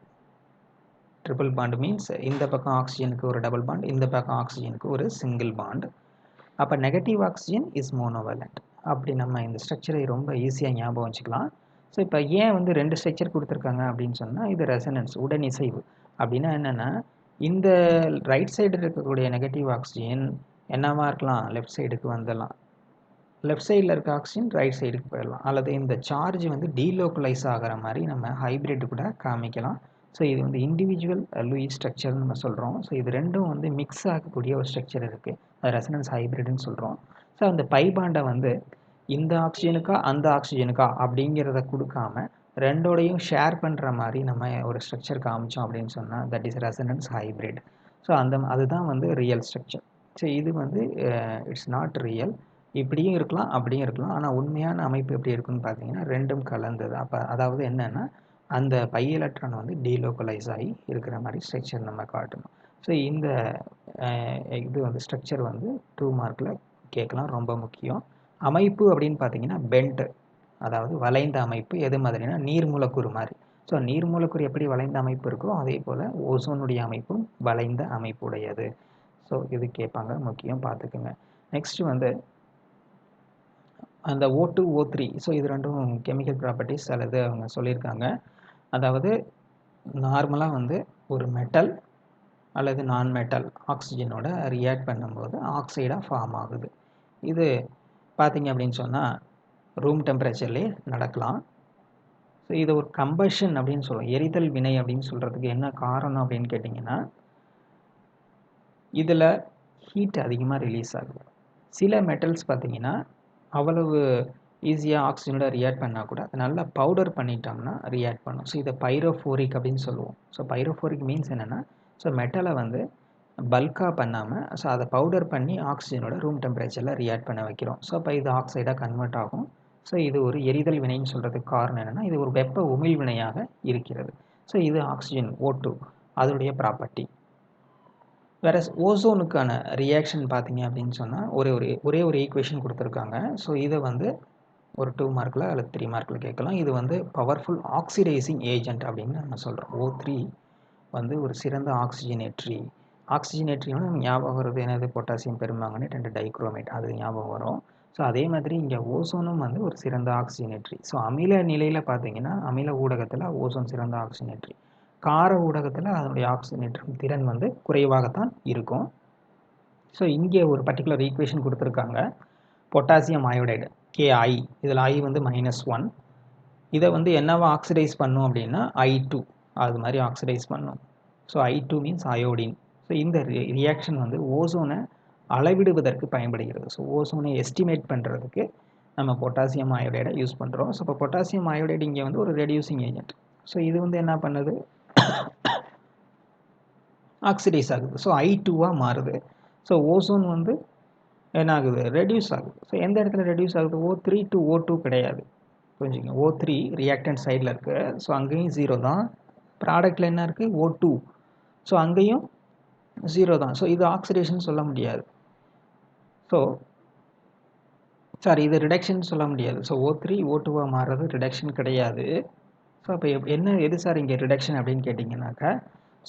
Triple bond means இந்த பக்கம் ஆக்சிஜனுக்கு ஒரு டபுள் பாண்ட், இந்த பக்கம் ஆக்சிஜனுக்கு ஒரு சிங்கிள் பாண்ட். அப்போ நெகட்டிவ் ஆக்சிஜன் இஸ் மோனோவேலண்ட். அப்படி நம்ம இந்த ஸ்ட்ரக்சரை ரொம்ப ஈஸியாக ஞாபகம் வச்சுக்கலாம். ஸோ இப்போ ஏன் வந்து 2 ஸ்ட்ரக்சர் கொடுத்துருக்காங்க அப்படின்னு சொன்னால், இது ரெசனன்ஸ் உடன் இசைவு. அப்படின்னா என்னென்னா, இந்த ரைட் சைடு இருக்கக்கூடிய நெகட்டிவ் ஆக்சிஜன் என்னவா இருக்கலாம், லெஃப்ட் சைடுக்கு வந்துடலாம். லெஃப்ட் சைடில் இருக்க ஆக்சிஜன் ரைட் சைடுக்கு போயிடலாம். அல்லது இந்த சார்ஜ் வந்து டீலோக்கலைஸ் ஆகிற மாதிரி நம்ம ஹைப்ரிட் கூட காமிக்கலாம். ஸோ இது வந்து இண்டிவிஜுவல் லூயிஸ் ஸ்ட்ரக்சர்னு நம்ம சொல்கிறோம். ஸோ இது ரெண்டும் வந்து மிக்ஸ் ஆகக்கூடிய ஒரு ஸ்ட்ரக்சர் இருக்குது. அது ரெசனன்ஸ் ஹைப்ரிட்னு சொல்கிறோம். ஸோ அந்த பை பாண்டை வந்து இந்த ஆக்சிஜனுக்கா அந்த ஆக்சிஜனுக்கா அப்படிங்கிறத கொடுக்காம ரெண்டோடையும் ஷேர் பண்ணுற மாதிரி நம்ம ஒரு ஸ்ட்ரக்சர் காமிச்சோம் அப்படின்னு சொன்னால் that is resonance hybrid. So அதுதான் வந்து ரியல் ஸ்ட்ரக்சர். ஸோ இது வந்து இட்ஸ் நாட் ரியல். இப்படியும் இருக்கலாம் அப்படியும் இருக்கலாம். ஆனால் உண்மையான அமைப்பு எப்படி இருக்குன்னு பார்த்தீங்கன்னா ரெண்டும் கலந்தது. அப்போ அதாவது என்னென்னா அந்த பை எலக்ட்ரான் வந்து டீலோக்கலைஸ் ஆகி இருக்கிற மாதிரி ஸ்ட்ரக்சர் நம்ம காட்டணும். ஸோ இந்த இது வந்து ஸ்ட்ரக்சர் வந்து 2 மார்க்கில் கேட்கலாம், ரொம்ப முக்கியம். அமைப்பு அப்படின்னு பார்த்தீங்கன்னா பெண்ட், அதாவது வளைந்த அமைப்பு. எது மாதிரினா நீர் மூலக்கூறு மாதிரி. ஸோ நீர் மூலக்கூறு எப்படி வளைந்த அமைப்பு இருக்கோ அதே போல் ஓசோனுடைய அமைப்பும் வளைந்த அமைப்புடையது. ஸோ இது கேட்பாங்க, முக்கியம், பார்த்துக்குங்க. நெக்ஸ்ட்டு வந்து அந்த O2 O3. ஸோ இது ரெண்டும் கெமிக்கல் ப்ராப்பர்ட்டிஸ் அல்லது அவங்க சொல்லியிருக்காங்க. அதாவது நார்மலாக வந்து ஒரு மெட்டல் அல்லது நான் மெட்டல் ஆக்சிஜனோட ரியாக்ட் பண்ணும்போது ஆக்சைடாக ஃபார்ம் ஆகுது. இது பார்த்திங்க அப்படின்னு சொன்னால் ரூம் டெம்பரேச்சர்லேயே நடக்கலாம். ஸோ இது ஒரு கம்பஷன் அப்படின்னு சொல்லுவோம், எரிதல் வினை அப்படின்னு சொல்கிறதுக்கு என்ன காரணம் அப்படின்னு கேட்டிங்கன்னா, இதில் ஹீட் அதிகமாக ரிலீஸ் ஆகுது. சில மெட்டல்ஸ் பார்த்திங்கன்னா அவ்வளவு ஈஸியாக ஆக்சிஜனோட ரியாக்ட் பண்ணால் கூட அதை நல்லா பவுடர் பண்ணிட்டோம்னா ரியாக்ட் பண்ணும். ஸோ இதை பைரோஃபோரிக் அப்படின்னு சொல்லுவோம். ஸோ பைரோஃபோரிக் மீன்ஸ் என்னென்னா, ஸோ மெட்டலை வந்து பல்காக பண்ணாமல் ஸோ அதை பவுடர் பண்ணி ஆக்சிஜனோட ரூம் டெம்பரேச்சரில் ரியாக்ட் பண்ண வைக்கிறோம். ஸோ அப்போ இது ஆக்சைடாக கன்வெர்ட் ஆகும். ஸோ இது ஒரு எரிதல் வினைன்னு சொல்கிறதுக்கு காரணம் என்னென்னா, இது ஒரு வெப்ப உமிழ் வினையாக இருக்கிறது. ஸோ இது ஆக்சிஜன் O2 அதனுடைய ப்ராப்பர்ட்டி. வேற ஓசோனுக்கான ரியாக்ஷன் பார்த்தீங்க அப்படின்னு சொன்னால் ஒரே ஒரு ஈக்குவேஷன் கொடுத்துருக்காங்க. ஸோ இதை வந்து ஒரு 2 மார்க்கில் அல்லது 3 மார்க்கில் கேட்கலாம். இது வந்து பவர்ஃபுல் ஆக்சிடைசிங் ஏஜென்ட் அப்படின்னு நம்ம சொல்கிறோம். O3 வந்து ஒரு சிறந்த ஆக்சிஜனேற்றி. ஆக்சிஜனேற்றியோட ஞாபகம் வருது என்னது, பொட்டாசியம் பெருமாங்கனேட் அண்ட் டைக்ரோமேட், அது ஞாபகம் வரும். ஸோ அதே மாதிரி இங்கே ஓசோனும் வந்து ஒரு சிறந்த ஆக்சிஜனேற்றி. ஸோ அமில நிலையில் பார்த்தீங்கன்னா அமில ஊடகத்தில் ஓசோன் சிறந்த ஆக்சிஜனேற்றி. கார ஊடகத்தில் அதனுடைய ஆக்சிஜனேற்றும் திறன் வந்து குறைவாகத்தான் இருக்கும். ஸோ இங்கே ஒரு பர்டிகுலர் ஈக்குவேஷன் கொடுத்துருக்காங்க. பொட்டாசியம் அயோடைடு KI, இதில் I வந்து -1. இதை வந்து என்னவா ஆக்சிடைஸ் பண்ணும் அப்படின்னா I2, அது மாதிரி ஆக்சிடைஸ் பண்ணும். So I2 means iodine. So இந்த ரியாக்ஷன் வந்து ஓசோனை அளவிடுவதற்கு பயன்படுகிறது. ஸோ ஓசோனை எஸ்டிமேட் பண்ணுறதுக்கு நம்ம பொட்டாசியம் அயோடைடை யூஸ் பண்ணுறோம். ஸோ இப்போ பொட்டாசியம் அயோடைடு இங்கே வந்து ஒரு ரெடியூசிங் ஏஜென்ட். ஸோ இது வந்து என்ன பண்ணுது, ஆக்சிடைஸ் ஆகுது. ஸோ I2வாக மாறுது. ஸோ ஓசோன் வந்து என்ன ஆகுது, ரெடியூஸ் ஆகுது. ஸோ எந்த இடத்துல ரெடியூஸ் ஆகுது, O3 to O2 கிடையாது, புரிஞ்சுங்க. O3 ரியாக்டன்ட் சைடில் இருக்குது. ஸோ அங்கேயும் 0 தான். ப்ராடக்டில் என்ன இருக்குது, O2. ஸோ அங்கேயும் 0 தான். ஸோ இது ஆக்சிடேஷன் சொல்ல முடியாது. ஸோ இது ரிடக்ஷன் சொல்ல முடியாது. ஸோ O3 O2வாக மாறுறது ரிடக்ஷன் கிடையாது. ஸோ அப்போ எது சார் இங்கே ரிடக்ஷன் அப்படின்னு கேட்டிங்கனாக்கா,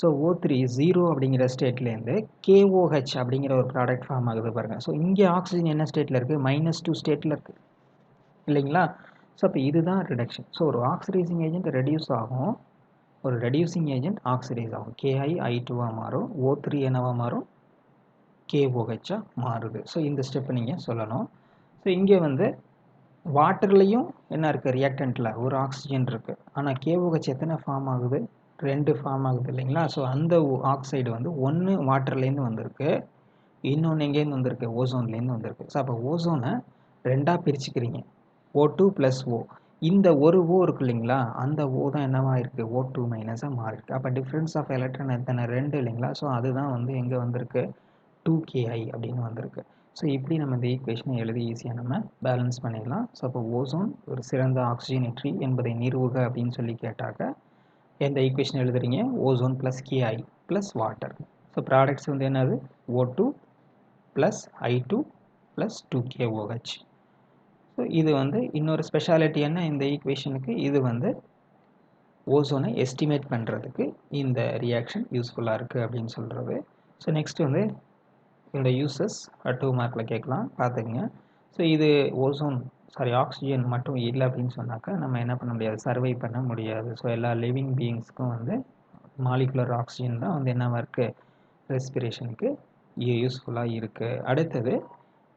ஸோ O3 0 அப்படிங்கிற ஸ்டேட்லேருந்து KOH அப்படிங்கிற ஒரு ப்ராடக்ட் ஃபார்ம் ஆகுது பாருங்கள். ஸோ இங்கே ஆக்சிஜன் என்ன ஸ்டேட்டில் இருக்குது, -2 ஸ்டேட்டில் இருக்குது இல்லைங்களா. ஸோ அப்போ இதுதான் ரிடக்ஷன். ஸோ ஒரு ஆக்சிடைசிங் ஏஜென்ட் ரெடியூஸ் ஆகும், ஒரு ரெடியூசிங் ஏஜென்ட் ஆக்சிடைஸ் ஆகும். KI I2வாக மாறும், O3 என்னவாக மாறும், KOHஆக மாறுது. ஸோ இந்த ஸ்டெப்பை நீங்கள் சொல்லணும். ஸோ இங்கே வந்து வாட்டர்லேயும் என்ன இருக்குது, ரியாக்டண்ட்டில் ஒரு ஆக்சிஜன் இருக்குது. ஆனால் KOH எத்தனை ஃபார்ம் ஆகுது, 2 ஃபார்ம் ஆகுது இல்லைங்களா. ஸோ அந்த ஆக்சைடு வந்து ஒன்று வாட்டர்லேருந்து வந்திருக்கு, இன்னொன்று எங்கேருந்து வந்திருக்கு, ஓசோன்லேருந்து வந்திருக்கு. ஸோ அப்போ ஓசோனை 2ஆக பிரிச்சுக்கிறீங்க, O2 + O. இந்த ஒரு O இருக்கு இல்லைங்களா, அந்த O தான் என்னவா இருக்குது, O2 - மாறிருக்கு. அப்போ டிஃப்ரென்ஸ் ஆஃப் எலக்ட்ரான் எத்தனை, 2 இல்லைங்களா. ஸோ அதுதான் வந்து எங்கே வந்திருக்கு, 2KI அப்படின்னு வந்திருக்கு. ஸோ இப்படி நம்ம இந்த ஈக்குவேஷனை எழுதி ஈஸியாக நம்ம பேலன்ஸ் பண்ணிடலாம். ஸோ அப்போ ஓசோன் ஒரு சிறந்த ஆக்சிஜனேற்றி என்பதை நிறுவுக அப்படின்னு சொல்லி கேட்டாக்க எந்த ஈக்குவேஷன் எழுதுறீங்க, ozone + KI + water. So products வந்து என்னது, O2 + I2 + 2KOH. ஸோ இது வந்து இன்னொரு ஸ்பெஷாலிட்டி என்ன இந்த ஈக்குவேஷனுக்கு, இது வந்து ஓசோனை எஸ்டிமேட் பண்ணுறதுக்கு இந்த ரியாக்ஷன் யூஸ்ஃபுல்லாக இருக்குது அப்படின்னு சொல்கிறது. ஸோ நெக்ஸ்ட் வந்து இதோட யூசஸ் 2 மார்க்கில் கேட்கலாம், பார்த்துக்குங்க. ஸோ இது ஓசோன் ஆக்சிஜன் மட்டும் இல்லை அப்படின்னு சொன்னாக்கா நம்ம என்ன பண்ண முடியாது, சர்வை பண்ண முடியாது. ஸோ எல்லா லிவிங் பீயிங்ஸ்க்கும் வந்து மாலிகுலர் ஆக்சிஜன் தான் வந்து என்னவா இருக்குது, ரெஸ்பிரேஷனுக்கு யூஸ்ஃபுல்லாக இருக்குது. அடுத்தது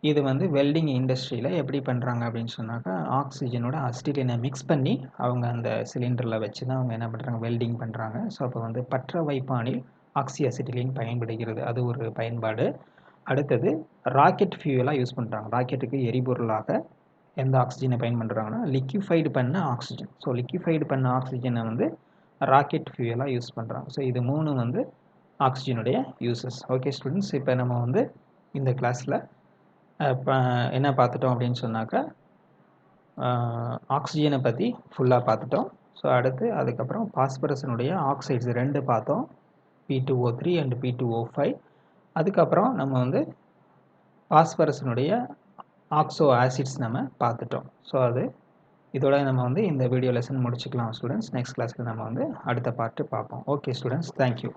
இது வந்து வெல்டிங் இண்டஸ்ட்ரியில் எப்படி பண்ணுறாங்க அப்படின்னு சொன்னாக்கா, ஆக்சிஜனோட அசிட்டிலினை மிக்ஸ் பண்ணி அவங்க அந்த சிலிண்டரில் வச்சு தான் அவங்க என்ன பண்ணுறாங்க, வெல்டிங் பண்ணுறாங்க. ஸோ அப்போ வந்து பற்ற வைப்பானில் ஆக்சி அசிட்டிலின் பயன்படுகிறது, அது ஒரு பயன்பாடு. அடுத்தது ராக்கெட் ஃபியூவலாக யூஸ் பண்ணுறாங்க. ராக்கெட்டுக்கு எரிபொருளாக எந்த ஆக்சிஜனை பயன்படுறாங்கன்னா, லிக்யூஃபைடு பண்ண ஆக்சிஜன். ஸோ லிக்யூஃபைடு பண்ண ஆக்சிஜனை வந்து ராக்கெட் ஃபியூவலாக யூஸ் பண்ணுறாங்க. ஸோ இது 3 வந்து ஆக்சிஜனுடைய யூசஸ். ஓகே ஸ்டூடெண்ட்ஸ், இப்போ நம்ம வந்து இந்த கிளாஸில் என்ன பார்த்துட்டோம் அப்படின்னு சொன்னாக்கா, ஆக்சிஜனை பற்றி ஃபுல்லாக பார்த்துட்டோம். ஸோ அடுத்து அதுக்கப்புறம் பாஸ்பரஸினுடைய ஆக்சைட்ஸ் 2 பார்த்தோம், P2O3 அண்ட் P2O5. அதுக்கப்புறம் நம்ம வந்து பாஸ்பரஸினுடைய ஆக்சோ ஆசிட்ஸ் நம்ம பார்த்துட்டோம். ஸோ இதோட நம்ம வந்து இந்த வீடியோ லெசன் முடிச்சுக்கலாம் ஸ்டூடெண்ட்ஸ். நெக்ஸ்ட் கிளாஸில் நம்ம வந்து அடுத்த பார்ட்டு பார்ப்போம். Okay students, thank you.